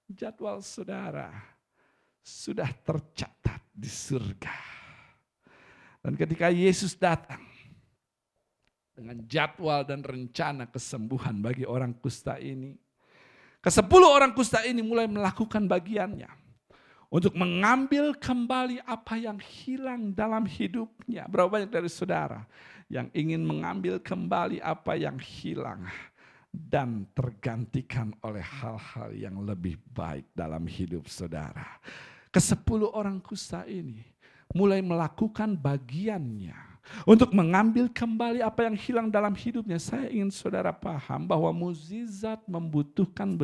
Jadwal saudara sudah tercatat di surga. Dan ketika Yesus datang dengan jadwal dan rencana kesembuhan bagi orang kusta ini, ke-10 orang kusta ini mulai melakukan bagiannya untuk mengambil kembali apa yang hilang dalam hidupnya. Berapa banyak dari saudara yang ingin mengambil kembali apa yang hilang dan tergantikan oleh hal-hal yang lebih baik dalam hidup saudara? Ke-10 orang kusta ini mulai melakukan bagiannya untuk mengambil kembali apa yang hilang dalam hidupnya. Saya ingin saudara paham bahwa mukjizat membutuhkan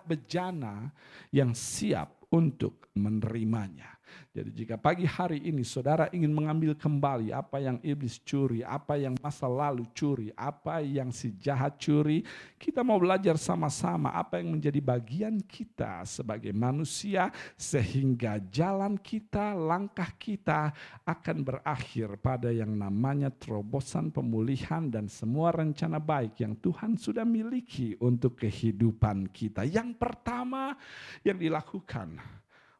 bejana yang siap untuk menerimanya. Jadi jika pagi hari ini saudara ingin mengambil kembali apa yang iblis curi, apa yang masa lalu curi, apa yang si jahat curi, kita mau belajar sama-sama apa yang menjadi bagian kita sebagai manusia, sehingga jalan kita, langkah kita akan berakhir pada yang namanya terobosan pemulihan dan semua rencana baik yang Tuhan sudah miliki untuk kehidupan kita. Yang pertama yang dilakukan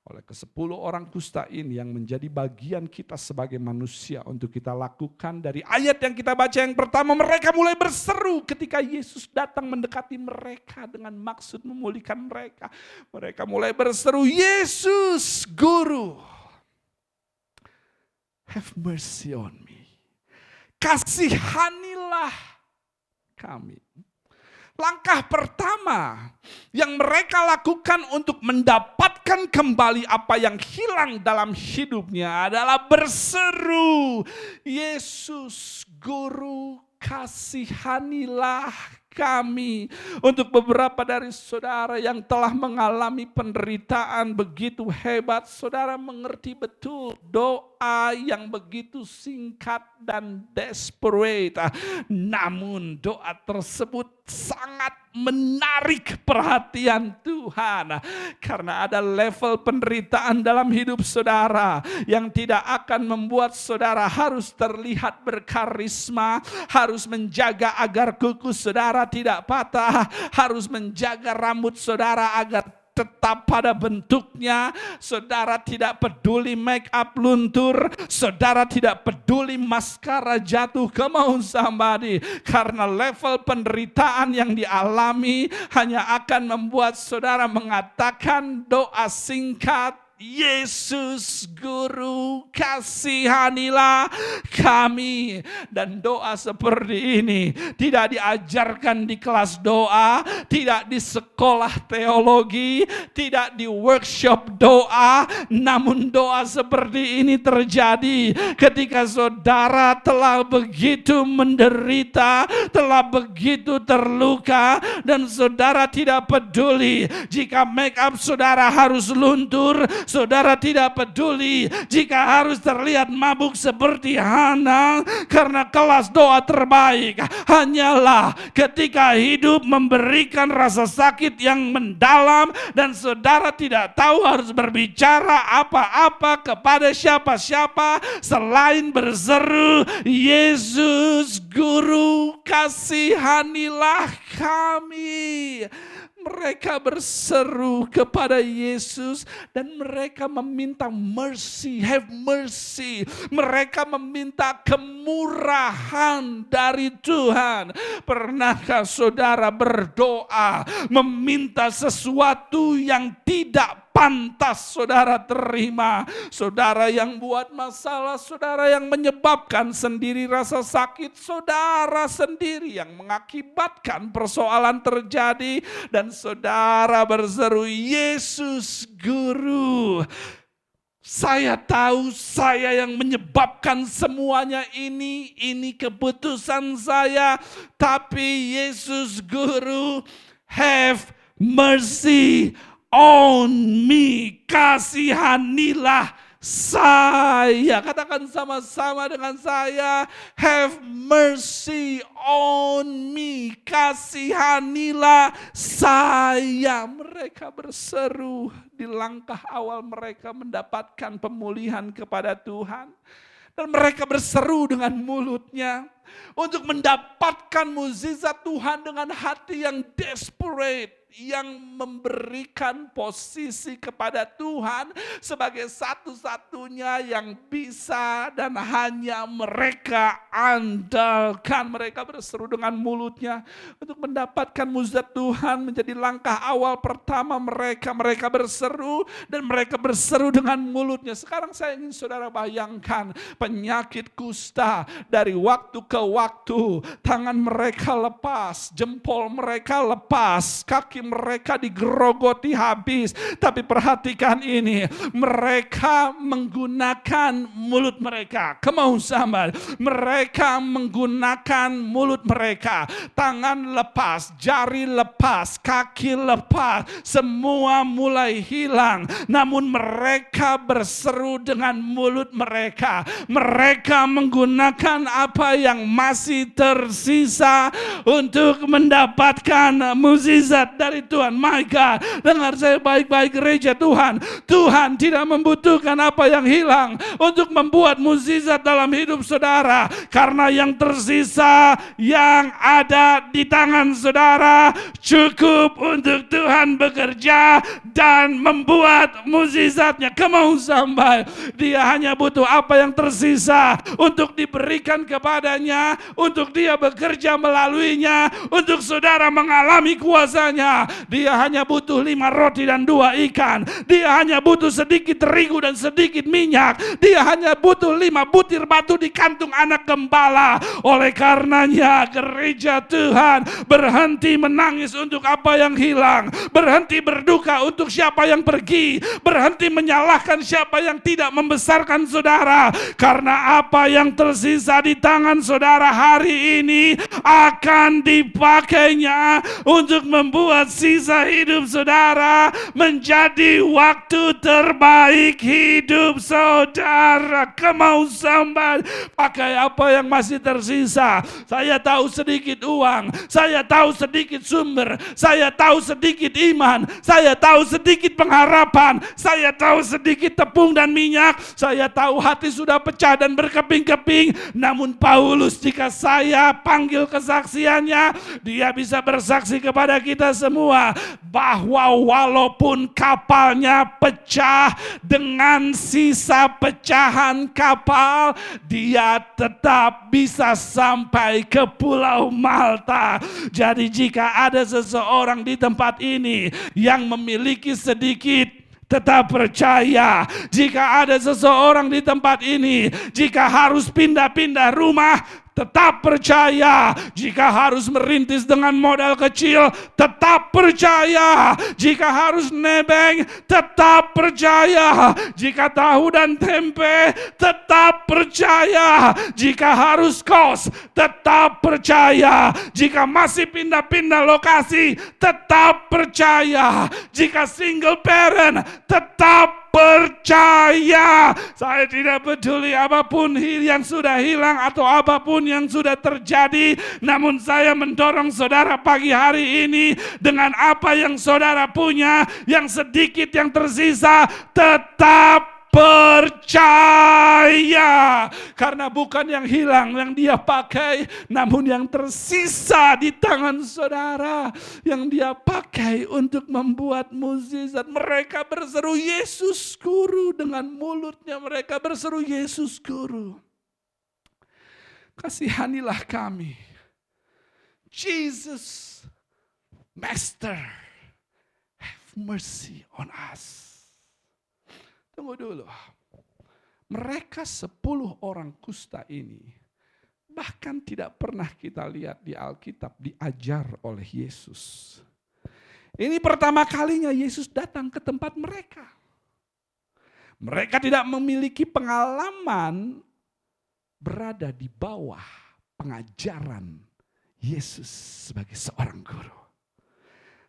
oleh ke-10 orang kusta ini yang menjadi bagian kita sebagai manusia untuk kita lakukan, dari ayat yang kita baca yang pertama, mereka mulai berseru ketika Yesus datang mendekati mereka dengan maksud memulihkan mereka. Mereka mulai berseru, Yesus Guru, have mercy on me. Kasihanilah kami. Langkah pertama yang mereka lakukan untuk mendapatkan kembali apa yang hilang dalam hidupnya adalah berseru, Yesus Guru, kasihanilah kami. Untuk beberapa dari saudara yang telah mengalami penderitaan begitu hebat, saudara mengerti betul doa yang begitu singkat dan desperate. Namun doa tersebut sangat menarik perhatian Tuhan. Karena ada level penderitaan dalam hidup saudara yang tidak akan membuat saudara harus terlihat berkarisma, harus menjaga agar kuku saudara tidak patah, harus menjaga rambut saudara agar tetap pada bentuknya. Saudara tidak peduli make up luntur, saudara tidak peduli maskara jatuh. Come on somebody. Karena level penderitaan yang dialami hanya akan membuat saudara mengatakan doa singkat, Yesus Guru, kasihanilah kami. Dan doa seperti ini tidak diajarkan di kelas doa, tidak di sekolah teologi, tidak di workshop doa. Namun doa seperti ini terjadi ketika saudara telah begitu menderita, telah begitu terluka, dan saudara tidak peduli jika make up saudara harus luntur. Saudara tidak peduli jika harus terlihat mabuk seperti Hana, karena kelas doa terbaik hanyalah ketika hidup memberikan rasa sakit yang mendalam dan saudara tidak tahu harus berbicara apa-apa kepada siapa-siapa selain berseru, Yesus Guru, kasihanilah kami. Mereka berseru kepada Yesus dan mereka meminta mercy, have mercy. Mereka meminta kemurahan dari Tuhan. Pernahkah saudara berdoa meminta sesuatu yang tidak pantas saudara terima? Saudara yang buat masalah, saudara yang menyebabkan sendiri rasa sakit, saudara sendiri yang mengakibatkan persoalan terjadi, dan saudara berseru, Yesus Guru, saya tahu saya yang menyebabkan semuanya ini keputusan saya, tapi Yesus Guru, have mercy on me, kasihanilah saya. Katakan sama-sama dengan saya, have mercy on me, kasihanilah saya. Mereka berseru di langkah awal mereka mendapatkan pemulihan kepada Tuhan. Dan mereka berseru dengan mulutnya untuk mendapatkan mukjizat Tuhan dengan hati yang desperate, yang memberikan posisi kepada Tuhan sebagai satu-satunya yang bisa dan hanya mereka andalkan. Mereka berseru dengan mulutnya untuk mendapatkan mukjizat Tuhan menjadi langkah awal pertama mereka. Mereka berseru dan mereka berseru dengan mulutnya. Sekarang saya ingin saudara bayangkan penyakit kusta dari waktu ke waktu. Tangan mereka lepas, jempol mereka lepas, kaki mereka digerogoti habis. Tapi perhatikan ini, mereka menggunakan mulut mereka. Come on somebody. Mereka menggunakan mulut mereka. Tangan lepas, jari lepas, kaki lepas, semua mulai hilang. Namun mereka berseru dengan mulut mereka. Mereka menggunakan apa yang masih tersisa untuk mendapatkan mukjizat dari Tuhan. My God, dengar saya baik-baik gereja Tuhan. Tuhan tidak membutuhkan apa yang hilang untuk membuat mukjizat dalam hidup saudara. Karena yang tersisa yang ada di tangan saudara cukup untuk Tuhan bekerja dan membuat mukjizatnya. Come on somebody. Dia hanya butuh apa yang tersisa untuk diberikan kepadanya, untuk dia bekerja melaluinya, untuk saudara mengalami kuasanya. Dia hanya butuh 5 roti dan 2 ikan. Dia hanya butuh sedikit terigu dan sedikit minyak. Dia hanya butuh 5 butir batu di kantung anak gembala. Oleh karenanya gereja Tuhan berhenti menangis untuk apa yang hilang. Berhenti berduka untuk siapa yang pergi. Berhenti menyalahkan siapa yang tidak membesarkan saudara. Karena apa yang tersisa di tangan saudara hari ini akan dipakainya untuk membuat sisa hidup saudara menjadi waktu terbaik hidup saudara. Come on somebody. Pakai apa yang masih tersisa. Saya tahu sedikit uang, saya tahu sedikit sumber, saya tahu sedikit iman, saya tahu sedikit pengharapan, saya tahu sedikit tepung dan minyak, saya tahu hati sudah pecah dan berkeping-keping. Namun Paulus Yesus jika saya panggil kesaksiannya, dia bisa bersaksi kepada kita semua bahwa walaupun kapalnya pecah dengan sisa pecahan kapal, dia tetap bisa sampai ke Pulau Malta. Jadi jika ada seseorang di tempat ini yang memiliki sedikit, tetap percaya. Jika ada seseorang di tempat ini, jika harus pindah-pindah rumah, tetap percaya. Jika harus merintis dengan modal kecil, tetap percaya. Jika harus nebeng, tetap percaya. Jika tahu dan tempe, tetap percaya. Jika harus kos, tetap percaya. Jika masih pindah-pindah lokasi, tetap percaya. Jika single parent, tetap percaya. Saya tidak peduli apapun yang sudah hilang atau apapun yang sudah terjadi, namun saya mendorong saudara pagi hari ini dengan apa yang saudara punya, yang sedikit yang tersisa, tetap percaya. Karena bukan yang hilang yang dia pakai, namun yang tersisa di tangan saudara yang dia pakai untuk membuat mukjizat. Mereka berseru Yesus Guru, dengan mulutnya mereka berseru Yesus Guru. Kasihanilah kami, Jesus Master, have mercy on us. Tunggu dulu. Mereka 10 orang kusta ini bahkan tidak pernah kita lihat di Alkitab diajar oleh Yesus. Ini pertama kalinya Yesus datang ke tempat mereka. Mereka tidak memiliki pengalaman berada di bawah pengajaran Yesus sebagai seorang guru.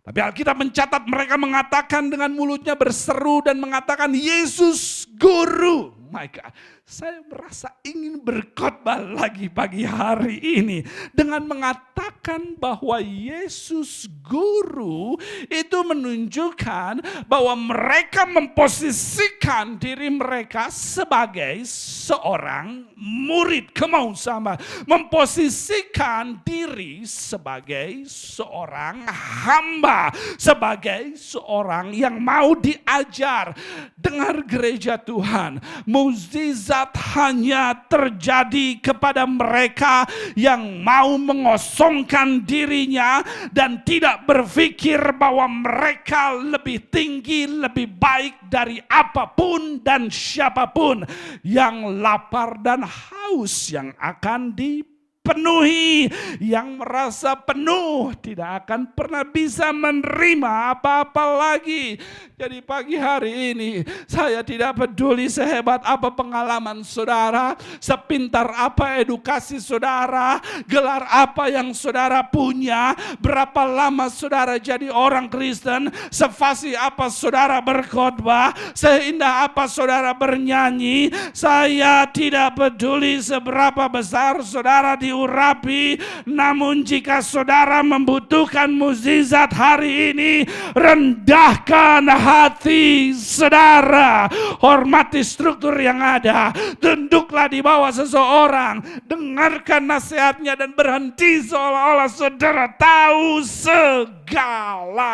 Tapi Alkitab mencatat mereka mengatakan dengan mulutnya berseru dan mengatakan Yesus Guru. My God, saya merasa ingin berkhotbah lagi pagi hari ini dengan mengatakan bahwa Yesus Guru itu menunjukkan bahwa mereka memposisikan diri mereka sebagai seorang murid. Come on sama, memposisikan diri sebagai seorang hamba, sebagai seorang yang mau diajar. Dengar gereja Tuhan, mukjizat hanya terjadi kepada mereka yang mau mengosongkan dirinya dan tidak berpikir bahwa mereka lebih tinggi, lebih baik dari apapun dan siapapun. Yang lapar dan haus yang akan dipenuhi, yang merasa penuh tidak akan pernah bisa menerima apa-apa lagi. Jadi pagi hari ini saya tidak peduli sehebat apa pengalaman saudara, sepintar apa edukasi saudara, gelar apa yang saudara punya, berapa lama saudara jadi orang Kristen, sefasih apa saudara berkhotbah, seindah apa saudara bernyanyi. Saya tidak peduli seberapa besar saudara diurapi, namun jika saudara membutuhkan mukjizat hari ini, rendahkan hati saudara, hormati struktur yang ada, tunduklah di bawah seseorang, dengarkan nasihatnya dan berhenti seolah-olah saudara tahu segalanya.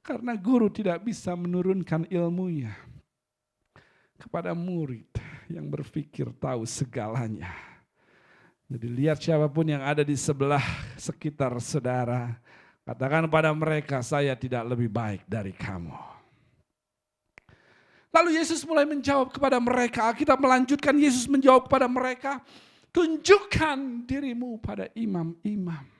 Karena guru tidak bisa menurunkan ilmunya kepada murid yang berpikir tahu segalanya. Jadi lihat siapapun yang ada di sebelah sekitar saudara, katakan pada mereka, saya tidak lebih baik dari kamu. Lalu Yesus mulai menjawab kepada mereka. Kita melanjutkan, Yesus menjawab kepada mereka, tunjukkan dirimu pada imam-imam.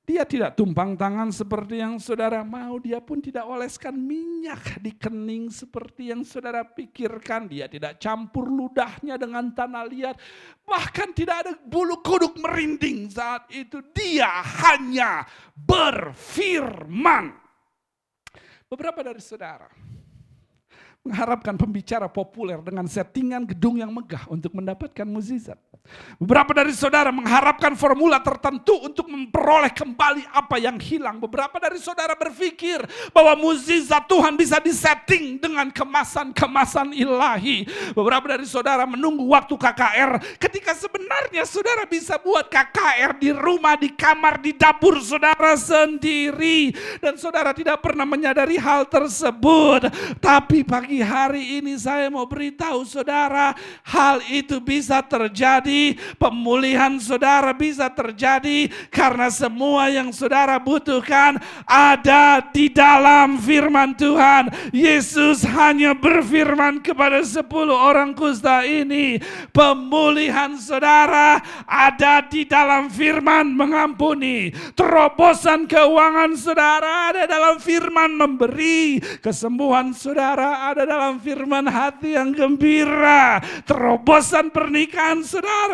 Dia tidak tumpang tangan seperti yang saudara mau. Dia pun tidak oleskan minyak di kening seperti yang saudara pikirkan. Dia tidak campur ludahnya dengan tanah liat. Bahkan tidak ada bulu kuduk merinding saat itu. Dia hanya berfirman. Beberapa dari saudara mengharapkan pembicara populer dengan settingan gedung yang megah untuk mendapatkan mukjizat. Beberapa dari saudara mengharapkan formula tertentu untuk memperoleh kembali apa yang hilang. Beberapa dari saudara berpikir bahwa mukjizat Tuhan bisa disetting dengan kemasan-kemasan ilahi. Beberapa dari saudara menunggu waktu KKR ketika sebenarnya saudara bisa buat KKR di rumah, di kamar, di dapur saudara sendiri. Dan saudara tidak pernah menyadari hal tersebut. Tapi pagi hari ini saya mau beritahu saudara, hal itu bisa terjadi. Pemulihan saudara bisa terjadi karena semua yang saudara butuhkan ada di dalam firman Tuhan. Yesus hanya berfirman kepada 10 orang kusta ini, pemulihan saudara ada di dalam firman mengampuni. Terobosan keuangan saudara ada dalam firman memberi. Kesembuhan saudara ada dalam firman hati yang gembira. Terobosan pernikahan saudara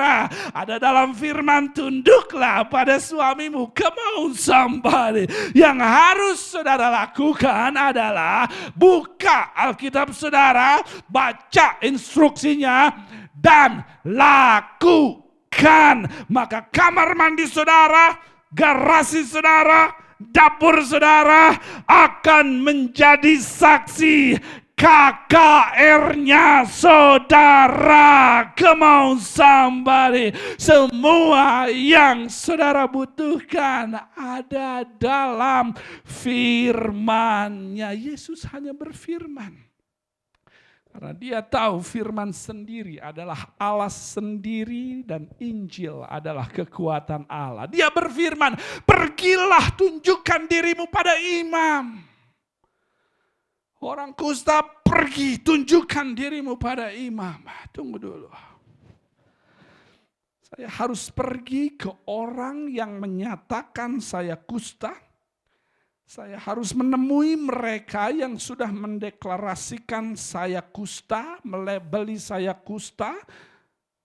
ada dalam firman tunduklah pada suamimu. Come on somebody. Yang harus saudara lakukan adalah buka Alkitab saudara, baca instruksinya dan lakukan. Maka kamar mandi saudara, garasi saudara, dapur saudara akan menjadi saksi KKR-nya saudara. Come on somebody. Semua yang saudara butuhkan ada dalam firman-Nya. Yesus hanya berfirman karena dia tahu firman sendiri adalah Allah sendiri dan Injil adalah kekuatan Allah. Dia berfirman, pergilah tunjukkan dirimu pada imam. Orang kusta, pergi tunjukkan dirimu pada imam. Tunggu dulu. Saya harus pergi ke orang yang menyatakan saya kusta. Saya harus menemui mereka yang sudah mendeklarasikan saya kusta, melabeli saya kusta.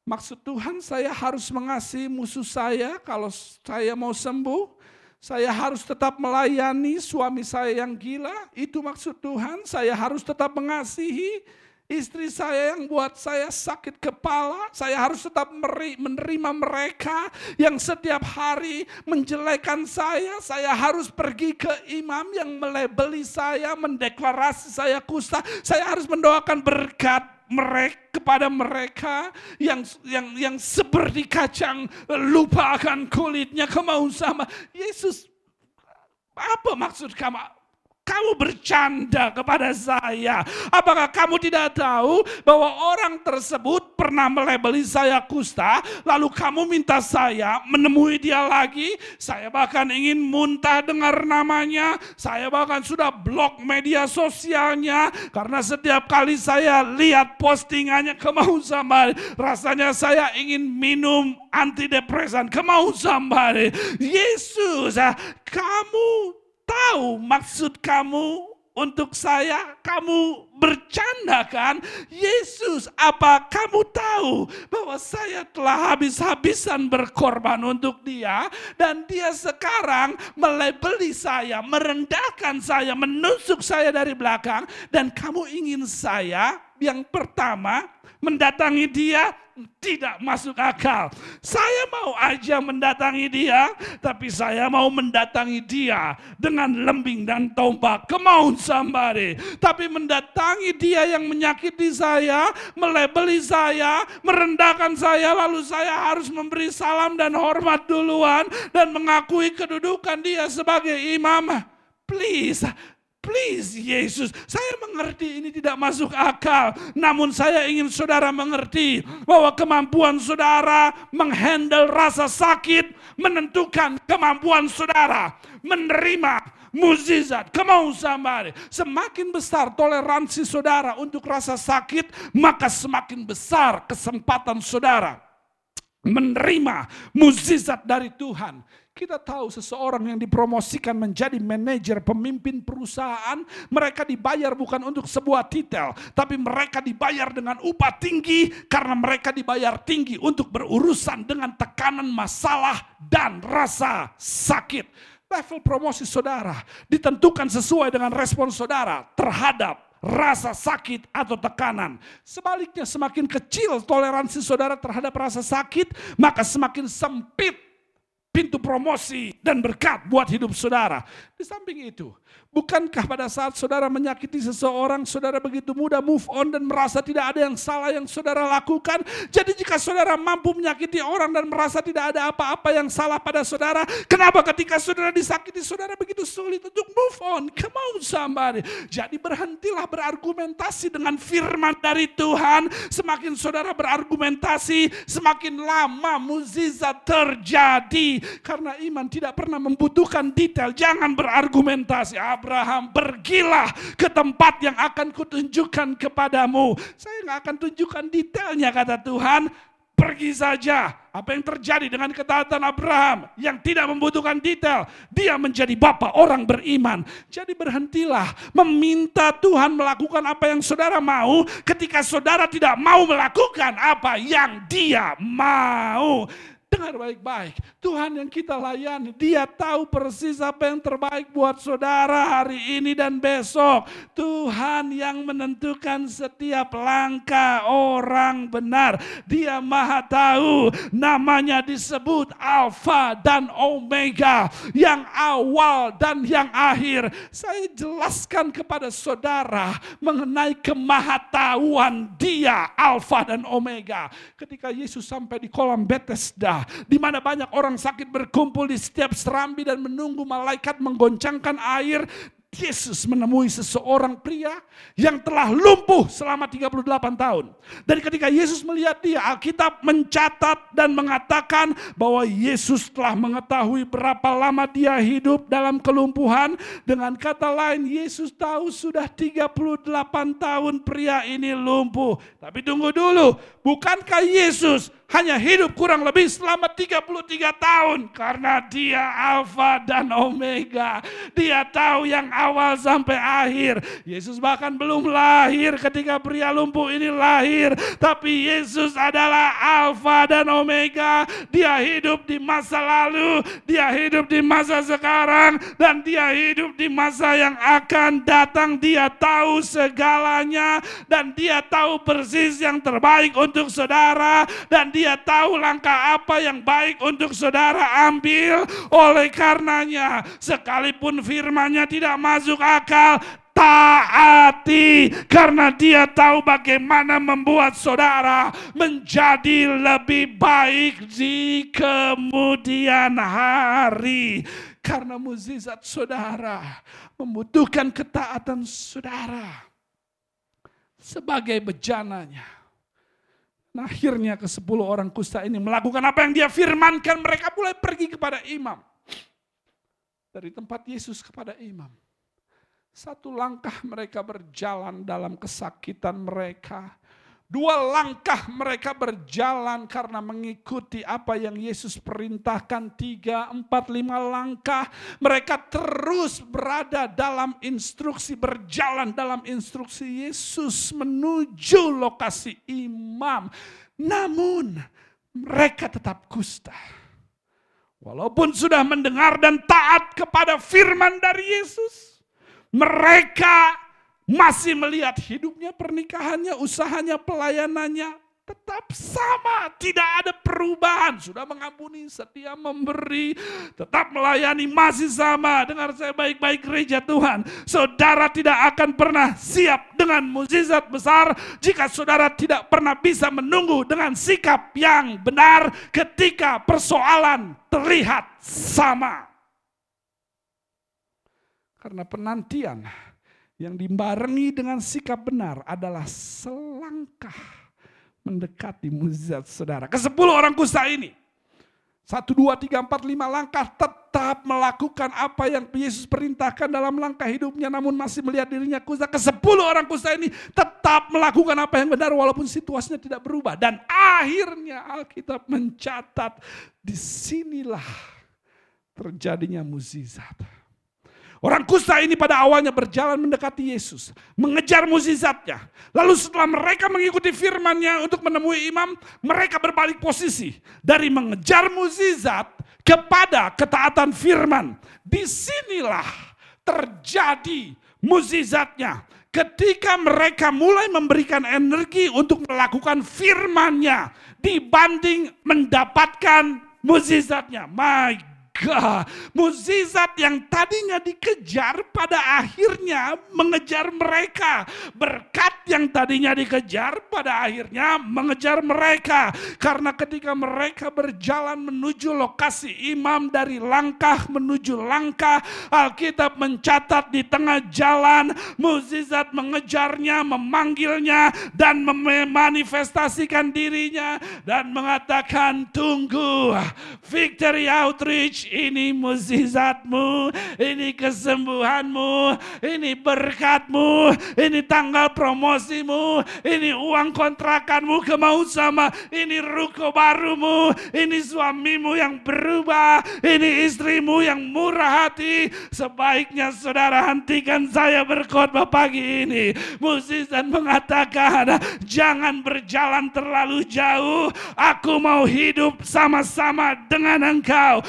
Maksud Tuhan, saya harus mengasihi musuh saya kalau saya mau sembuh. Saya harus tetap melayani suami saya yang gila, itu maksud Tuhan. Saya harus tetap mengasihi istri saya yang buat saya sakit kepala. Saya harus tetap menerima mereka yang setiap hari menjelekan saya. Saya harus pergi ke imam yang melabeli saya, mendeklarasi saya kusta. Saya harus mendoakan berkat kepada mereka yang seperti kacang lupa akan kulitnya. Kamu sama Yesus, apa maksud kamu? Kamu bercanda kepada saya. Apakah kamu tidak tahu bahwa orang tersebut pernah melabeli saya kusta, lalu kamu minta saya menemui dia lagi? Saya bahkan ingin muntah dengar namanya. Saya bahkan sudah blok media sosialnya karena setiap kali saya lihat postingannya, kemau sama rasanya saya ingin minum antidepresan. Kemau sama Yesus, kamu tahu maksud kamu untuk saya, kamu bercanda kan? Yesus, apa kamu tahu bahwa saya telah habis-habisan berkorban untuk dia, dan dia sekarang melabeli saya, merendahkan saya, menusuk saya dari belakang, dan kamu ingin saya yang pertama mendatangi dia? Tidak masuk akal. Saya mau aja mendatangi dia, tapi saya mau mendatangi dia dengan lembing dan tombak. Come on somebody. Tapi mendatangi dia yang menyakiti saya, melabeli saya, merendahkan saya, lalu saya harus memberi salam dan hormat duluan dan mengakui kedudukan dia sebagai imam. Please Yesus, saya mengerti ini tidak masuk akal. Namun saya ingin saudara mengerti bahwa kemampuan saudara menghandle rasa sakit menentukan kemampuan saudara menerima mukjizat. Come on somebody. Semakin besar toleransi saudara untuk rasa sakit, maka semakin besar kesempatan saudara menerima mukjizat dari Tuhan. Kita tahu seseorang yang dipromosikan menjadi manajer, pemimpin perusahaan, mereka dibayar bukan untuk sebuah titel, tapi mereka dibayar dengan upah tinggi karena mereka dibayar tinggi untuk berurusan dengan tekanan masalah dan rasa sakit. Level promosi saudara ditentukan sesuai dengan respon saudara terhadap rasa sakit atau tekanan. Sebaliknya, semakin kecil toleransi saudara terhadap rasa sakit, maka semakin sempit pintu promosi dan berkat buat hidup saudara. Di samping itu, bukankah pada saat saudara menyakiti seseorang, saudara begitu mudah move on dan merasa tidak ada yang salah yang saudara lakukan? Jadi jika saudara mampu menyakiti orang dan merasa tidak ada apa-apa yang salah pada saudara, kenapa ketika saudara disakiti, saudara begitu sulit untuk move on? Come on somebody. Jadi berhentilah berargumentasi dengan firman dari Tuhan. Semakin saudara berargumentasi, semakin lama mukjizat terjadi. Karena iman tidak pernah membutuhkan detail. Jangan berargumentasi. Abraham, pergilah ke tempat yang akan kutunjukkan kepadamu. Saya nggak akan tunjukkan detailnya, kata Tuhan. Pergi saja. Apa yang terjadi dengan ketaatan Abraham yang tidak membutuhkan detail? Dia menjadi bapa orang beriman. Jadi berhentilah meminta Tuhan melakukan apa yang saudara mau ketika saudara tidak mau melakukan apa yang Dia mau. Dengar baik-baik, Tuhan yang kita layani, Dia tahu persis apa yang terbaik buat saudara hari ini dan besok. Tuhan yang menentukan setiap langkah orang benar. Dia Maha tahu, namanya disebut Alfa dan Omega, yang awal dan yang akhir. Saya jelaskan kepada saudara mengenai kemahatauan Dia, Alfa dan Omega. Ketika Yesus sampai di kolam Bethesda, di mana banyak orang sakit berkumpul di setiap serambi dan menunggu malaikat menggoncangkan air, Yesus menemui seseorang pria yang telah lumpuh selama 38 tahun. Dan ketika Yesus melihat dia, Alkitab mencatat dan mengatakan bahwa Yesus telah mengetahui berapa lama dia hidup dalam kelumpuhan. Dengan kata lain, Yesus tahu sudah 38 tahun pria ini lumpuh. Tapi tunggu dulu, bukankah Yesus hanya hidup kurang lebih selama 33 tahun? Karena Dia Alfa dan Omega. Dia tahu yang awal sampai akhir. Yesus bahkan belum lahir ketika pria lumpuh ini lahir. Tapi Yesus adalah Alfa dan Omega. Dia hidup di masa lalu, Dia hidup di masa sekarang, dan Dia hidup di masa yang akan datang. Dia tahu segalanya dan Dia tahu persis yang terbaik untuk saudara, dan Dia tahu langkah apa yang baik untuk saudara ambil. Oleh karenanya, sekalipun firman-Nya tidak masuk akal, taati, karena Dia tahu bagaimana membuat saudara menjadi lebih baik di kemudian hari. Karena mukjizat saudara membutuhkan ketaatan saudara sebagai bejananya. Nah, akhirnya ke-10 orang kusta ini melakukan apa yang Dia firmankan. Mereka mulai pergi kepada imam. Dari tempat Yesus kepada imam. Satu langkah mereka berjalan dalam kesakitan mereka. 2 langkah mereka berjalan karena mengikuti apa yang Yesus perintahkan. 3, 4, 5 langkah mereka terus berada dalam instruksi, berjalan dalam instruksi Yesus menuju lokasi imam. Namun mereka tetap kusta. Walaupun sudah mendengar dan taat kepada firman dari Yesus, mereka masih melihat hidupnya, pernikahannya, usahanya, pelayanannya tetap sama, tidak ada perubahan. Sudah mengampuni, setia memberi, tetap melayani, masih sama. Dengar saya baik-baik gereja Tuhan, saudara tidak akan pernah siap dengan mukjizat besar jika saudara tidak pernah bisa menunggu dengan sikap yang benar ketika persoalan terlihat sama. Karena penantian yang dibarengi dengan sikap benar adalah selangkah mendekati mukjizat saudara. Ke-10 orang kusta ini, 1, 2, 3, 4, 5 langkah tetap melakukan apa yang Yesus perintahkan dalam langkah hidupnya, namun masih melihat dirinya kusta. Ke-10 orang kusta ini tetap melakukan apa yang benar walaupun situasinya tidak berubah. Dan akhirnya Alkitab mencatat, disinilah terjadinya mukjizat. Orang kusta ini pada awalnya berjalan mendekati Yesus, mengejar mukjizatnya. Lalu setelah mereka mengikuti firman-Nya untuk menemui imam, mereka berbalik posisi dari mengejar mukjizat kepada ketaatan firman. Disinilah terjadi mukjizatnya. ketika mereka mulai memberikan energi untuk melakukan firman-Nya dibanding mendapatkan mukjizatnya. My God, mukjizat yang tadinya dikejar pada akhirnya mengejar mereka. Berkat yang tadinya dikejar pada akhirnya mengejar mereka. Karena ketika mereka berjalan menuju lokasi imam dari langkah menuju langkah, Alkitab mencatat di tengah jalan mukjizat mengejarnya, memanggilnya dan memanifestasikan dirinya dan mengatakan, tunggu, Victory Outreach, ini mukjizatmu, ini kesembuhanmu, ini berkatmu, ini tanggal promosimu, ini uang kontrakanmu ke Mau Sama, ini ruko barumu, ini suamimu yang berubah, ini istrimu yang murah hati. Sebaiknya saudara hentikan saya berkhotbah pagi ini. Mukjizat mengatakan, jangan berjalan terlalu jauh, aku mau hidup sama-sama dengan engkau.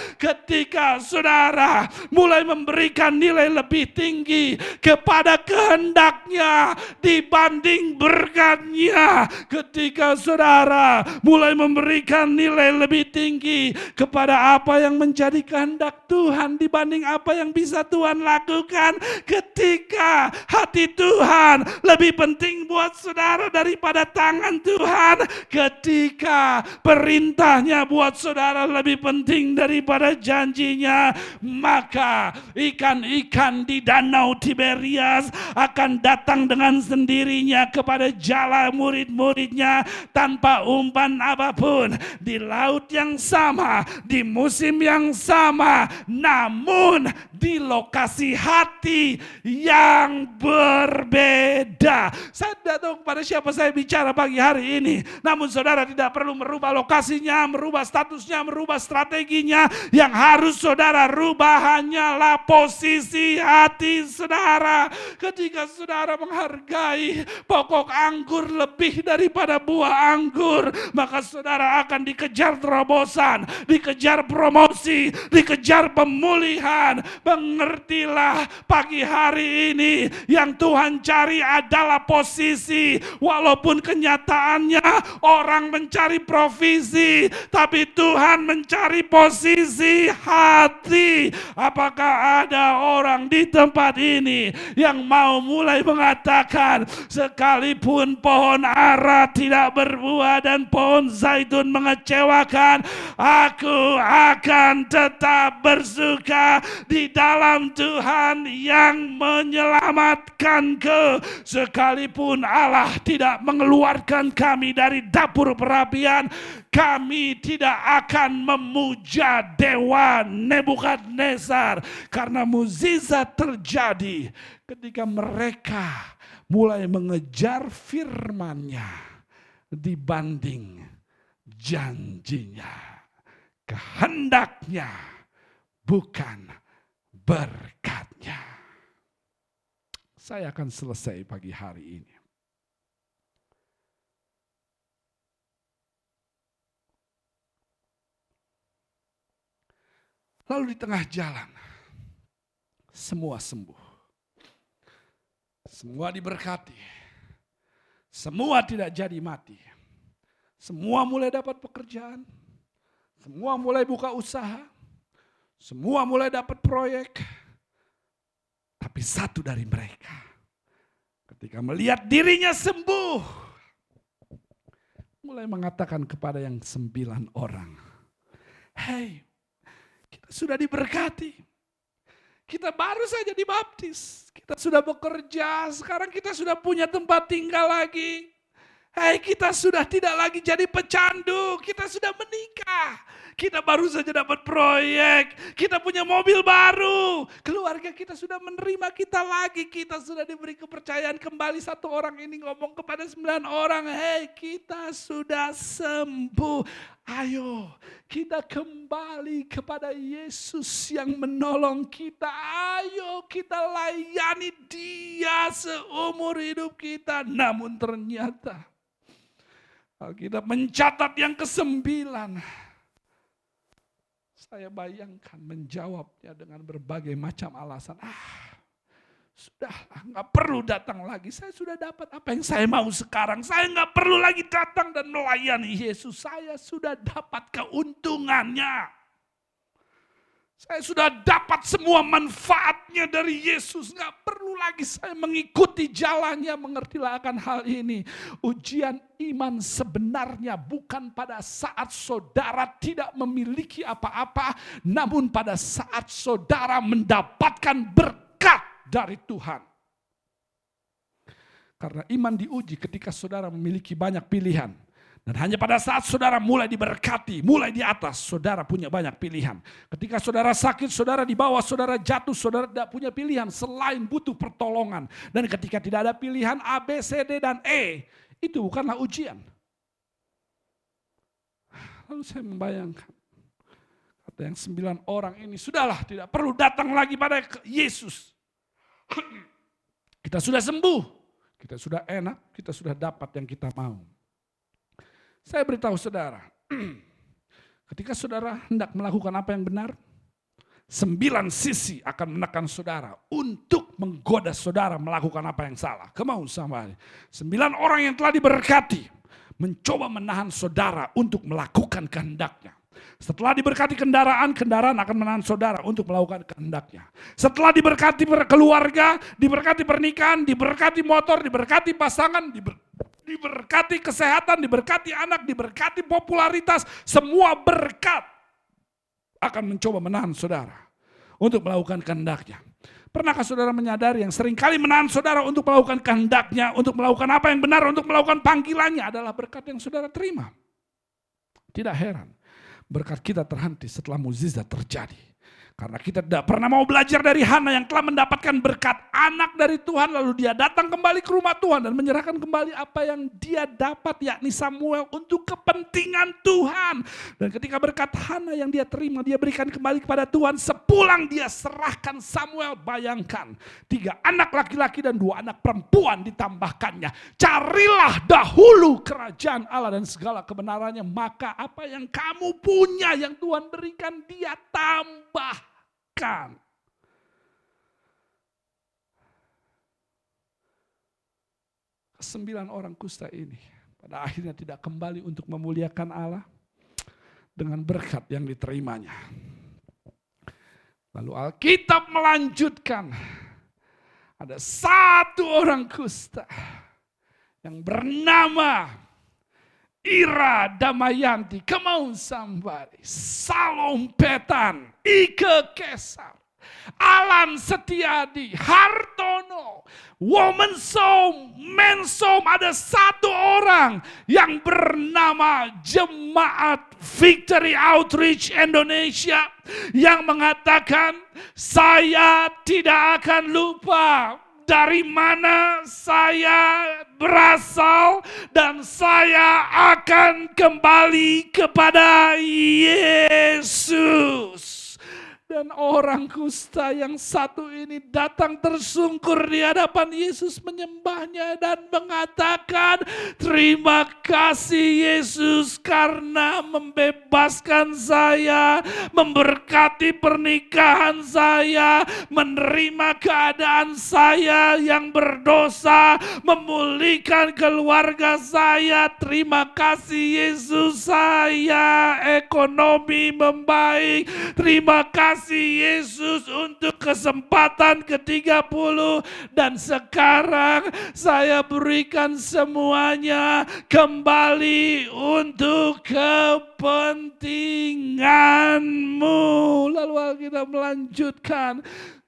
Ketika saudara mulai memberikan nilai lebih tinggi kepada kehendaknya dibanding berkatnya, ketika saudara mulai memberikan nilai lebih tinggi kepada apa yang menjadi kehendak Tuhan dibanding apa yang bisa Tuhan lakukan, ketika hati Tuhan lebih penting buat saudara daripada tangan Tuhan, ketika perintahnya buat saudara lebih penting daripada janjinya, maka ikan-ikan di danau Tiberias akan datang dengan sendirinya kepada jala murid-muridnya tanpa umpan apapun, di laut yang sama, di musim yang sama, namun di lokasi hati yang berbeda. Saya tidak tahu kepada siapa saya bicara pagi hari ini, namun saudara tidak perlu merubah lokasinya, merubah statusnya, merubah strateginya. Yang harus saudara rubah hanyalah posisi hati saudara. Ketika saudara menghargai pokok anggur lebih daripada buah anggur, maka saudara akan dikejar terobosan, dikejar promosi, dikejar pemulihan. Mengertilah pagi hari ini, yang Tuhan cari adalah posisi. Walaupun kenyataannya orang mencari provisi, tapi Tuhan mencari posisi hati. Apakah ada orang di tempat ini yang mau mulai mengatakan, sekalipun pohon ara tidak berbuah dan pohon zaitun mengecewakan, aku akan tetap bersuka di dalam Tuhan yang menyelamatkanku. Sekalipun Allah tidak mengeluarkan kami dari dapur perapian, kami tidak akan memuja dewa Nebukadnezar, karena mukjizat terjadi ketika mereka mulai mengejar firman-Nya dibanding janjinya, kehendaknya, bukan berkatnya. Saya akan selesai pagi hari ini. Lalu di tengah jalan, semua sembuh. Semua diberkati. Semua tidak jadi mati. Semua mulai dapat pekerjaan. Semua mulai buka usaha. Semua mulai dapat proyek. Tapi satu dari mereka, ketika melihat dirinya sembuh, mulai mengatakan kepada yang 9 orang, "Hei, kita sudah diberkati. Kita baru saja dibaptis. Kita sudah bekerja. Sekarang kita sudah punya tempat tinggal lagi. Hei, kita sudah tidak lagi jadi pecandu. Kita sudah menikah. Kita baru saja dapat proyek. Kita punya mobil baru. Keluarga kita sudah menerima kita lagi. Kita sudah diberi kepercayaan kembali." Satu orang ini ngomong kepada 9 orang, "Hei, kita sudah sembuh. Ayo kita kembali kepada Yesus yang menolong kita. Ayo kita layani Dia seumur hidup kita." Namun ternyata Alkitab mencatat yang ke-9. Saya bayangkan menjawabnya dengan berbagai macam alasan. Sudahlah, nggak perlu datang lagi. Saya sudah dapat apa yang saya mau sekarang. Saya nggak perlu lagi datang dan melayani Yesus. Saya sudah dapat keuntungannya. Saya sudah dapat semua manfaatnya dari Yesus. Nggak perlu lagi saya mengikuti jalannya. Mengertilah akan hal ini. Ujian iman sebenarnya bukan pada saat saudara tidak memiliki apa-apa. Namun pada saat saudara mendapatkan berkat dari Tuhan. Karena iman diuji ketika saudara memiliki banyak pilihan. Dan hanya pada saat saudara mulai diberkati, mulai di atas, saudara punya banyak pilihan. Ketika saudara sakit, saudara di bawah, saudara jatuh, saudara tidak punya pilihan selain butuh pertolongan. Dan ketika tidak ada pilihan A, B, C, D, dan E, itu bukanlah ujian. Lalu saya membayangkan, kata yang 9 orang ini, sudahlah tidak perlu datang lagi pada Yesus. Kita sudah sembuh, kita sudah enak, kita sudah dapat yang kita mau. Saya beritahu saudara, ketika saudara hendak melakukan apa yang benar, 9 sisi akan menekan saudara untuk menggoda saudara melakukan apa yang salah. Kemau sama 9 orang yang telah diberkati mencoba menahan saudara untuk melakukan kehendaknya. Setelah diberkati kendaraan, kendaraan akan menahan saudara untuk melakukan kehendaknya. Setelah diberkati keluarga, diberkati pernikahan, diberkati motor, diberkati pasangan, diberkati kesehatan, diberkati anak, diberkati popularitas, semua berkat akan mencoba menahan saudara untuk melakukan kehendaknya. Pernahkah saudara menyadari yang seringkali menahan saudara untuk melakukan kehendaknya, untuk melakukan apa yang benar, untuk melakukan panggilannya adalah berkat yang saudara terima? Tidak heran berkat kita terhenti setelah mukjizat terjadi. Karena kita tidak pernah mau belajar dari Hana yang telah mendapatkan berkat anak dari Tuhan. Lalu dia datang kembali ke rumah Tuhan dan menyerahkan kembali apa yang dia dapat, yakni Samuel, untuk kepentingan Tuhan. Dan ketika berkat Hana yang dia terima, dia berikan kembali kepada Tuhan. Sepulang dia serahkan Samuel, bayangkan 3 anak laki-laki dan 2 anak perempuan ditambahkannya. Carilah dahulu kerajaan Allah dan segala kebenarannya, maka apa yang kamu punya yang Tuhan berikan dia tambah. 9 orang kusta ini pada akhirnya tidak kembali untuk memuliakan Allah dengan berkat yang diterimanya. Lalu Alkitab melanjutkan, ada 1 orang kusta yang bernama Ira Damayanti, come on somebody, Salompetan, Ike Kesar, Alan Setiadi, Hartono, Womensom, Mensom, ada 1 orang yang bernama Jemaat Victory Outreach Indonesia yang mengatakan, saya tidak akan lupa dari mana saya berasal dan saya akan kembali kepada Yesus. Dan orang kusta yang 1 ini datang tersungkur di hadapan Yesus, menyembahnya dan mengatakan, terima kasih Yesus karena membebaskan saya, memberkati pernikahan saya, menerima keadaan saya yang berdosa, memulihkan keluarga saya. Terima kasih Yesus, saya ekonomi membaik. Terima kasih Yesus untuk kesempatan ke-30 dan sekarang saya berikan semuanya kembali untuk kepentinganmu. Lalu Alkitab melanjutkan,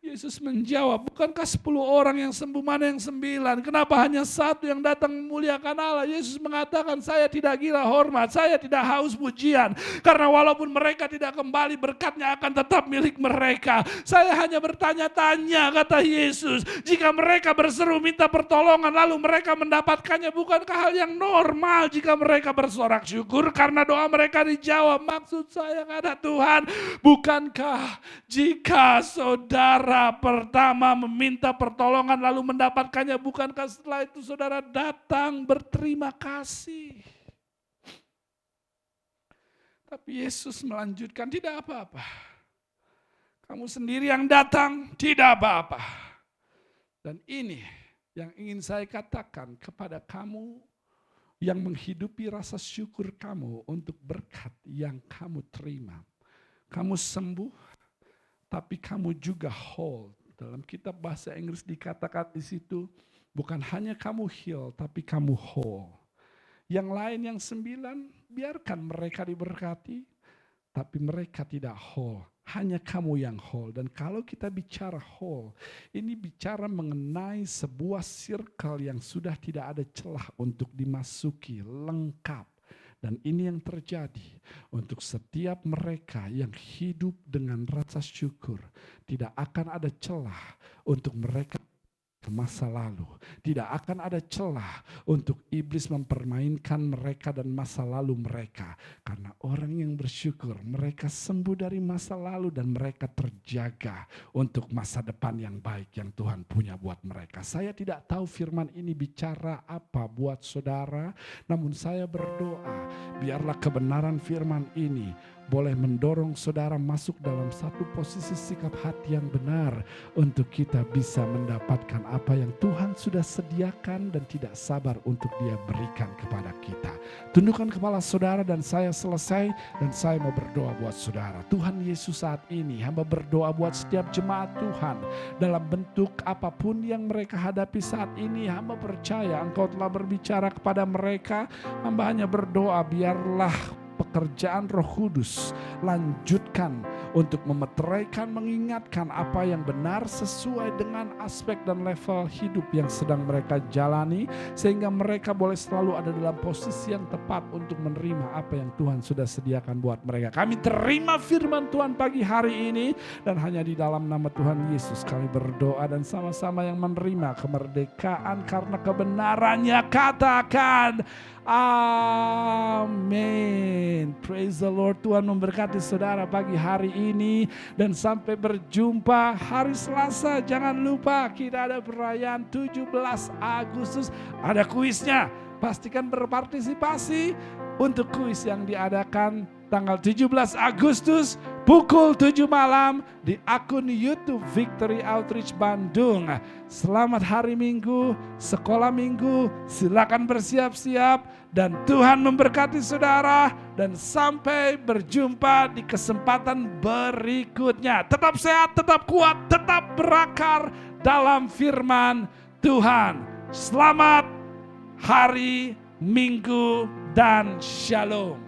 Yesus menjawab, bukankah 10 orang yang sembuh, mana yang 9? Kenapa hanya 1 yang datang memuliakan Allah? Yesus mengatakan, saya tidak gila hormat, saya tidak haus pujian. Karena walaupun mereka tidak kembali, berkatnya akan tetap milik mereka. Saya hanya bertanya-tanya, kata Yesus, jika mereka berseru minta pertolongan lalu mereka mendapatkannya, bukankah hal yang normal jika mereka bersorak syukur karena doa mereka dijawab? Maksud saya, kata Tuhan, bukankah jika saudara pertama meminta pertolongan lalu mendapatkannya, bukankah setelah itu saudara datang berterima kasih? Tapi Yesus melanjutkan, tidak apa-apa. Kamu sendiri yang datang, tidak apa-apa. Dan ini yang ingin saya katakan kepada kamu yang menghidupi rasa syukur kamu untuk berkat yang kamu terima. Kamu sembuh, tapi kamu juga whole. Dalam kitab bahasa Inggris dikatakan di situ, bukan hanya kamu heal, tapi kamu whole. Yang lain yang 9, biarkan mereka diberkati, tapi mereka tidak whole. Hanya kamu yang whole. Dan kalau kita bicara whole, ini bicara mengenai sebuah circle yang sudah tidak ada celah untuk dimasuki, lengkap. Dan ini yang terjadi untuk setiap mereka yang hidup dengan rasa syukur. Tidak akan ada celah untuk mereka ke masa lalu. Tidak akan ada celah untuk iblis mempermainkan mereka dan masa lalu mereka. Karena orang yang bersyukur, mereka sembuh dari masa lalu dan mereka terjaga untuk masa depan yang baik yang Tuhan punya buat mereka. Saya tidak tahu firman ini bicara apa buat saudara, namun saya berdoa biarlah kebenaran firman ini boleh mendorong saudara masuk dalam satu posisi sikap hati yang benar untuk kita bisa mendapatkan apa yang Tuhan sudah sediakan dan tidak sabar untuk Dia berikan kepada kita. Tundukkan kepala saudara dan saya selesai dan saya mau berdoa buat saudara. Tuhan Yesus, saat ini hamba berdoa buat setiap jemaat Tuhan dalam bentuk apapun yang mereka hadapi saat ini. Hamba percaya Engkau telah berbicara kepada mereka. Hamba hanya berdoa biarlah pekerjaan Roh Kudus lanjutkan untuk memeteraikan, mengingatkan apa yang benar sesuai dengan aspek dan level hidup yang sedang mereka jalani, sehingga mereka boleh selalu ada dalam posisi yang tepat untuk menerima apa yang Tuhan sudah sediakan buat mereka. Kami terima firman Tuhan pagi hari ini, dan hanya di dalam nama Tuhan Yesus kami berdoa dan sama-sama yang menerima kemerdekaan karena kebenarannya katakan amin. Praise the Lord. Tuhan memberkati saudara pagi hari ini. Dan sampai berjumpa hari Selasa. Jangan lupa kita ada perayaan 17 Agustus. Ada kuisnya. Pastikan berpartisipasi untuk kuis yang diadakan tanggal 17 Agustus pukul 7 malam di akun YouTube Victory Outreach Bandung. Selamat hari Minggu, sekolah Minggu, silakan bersiap-siap dan Tuhan memberkati saudara dan sampai berjumpa di kesempatan berikutnya. Tetap sehat, tetap kuat, tetap berakar dalam firman Tuhan. Selamat hari Minggu dan shalom.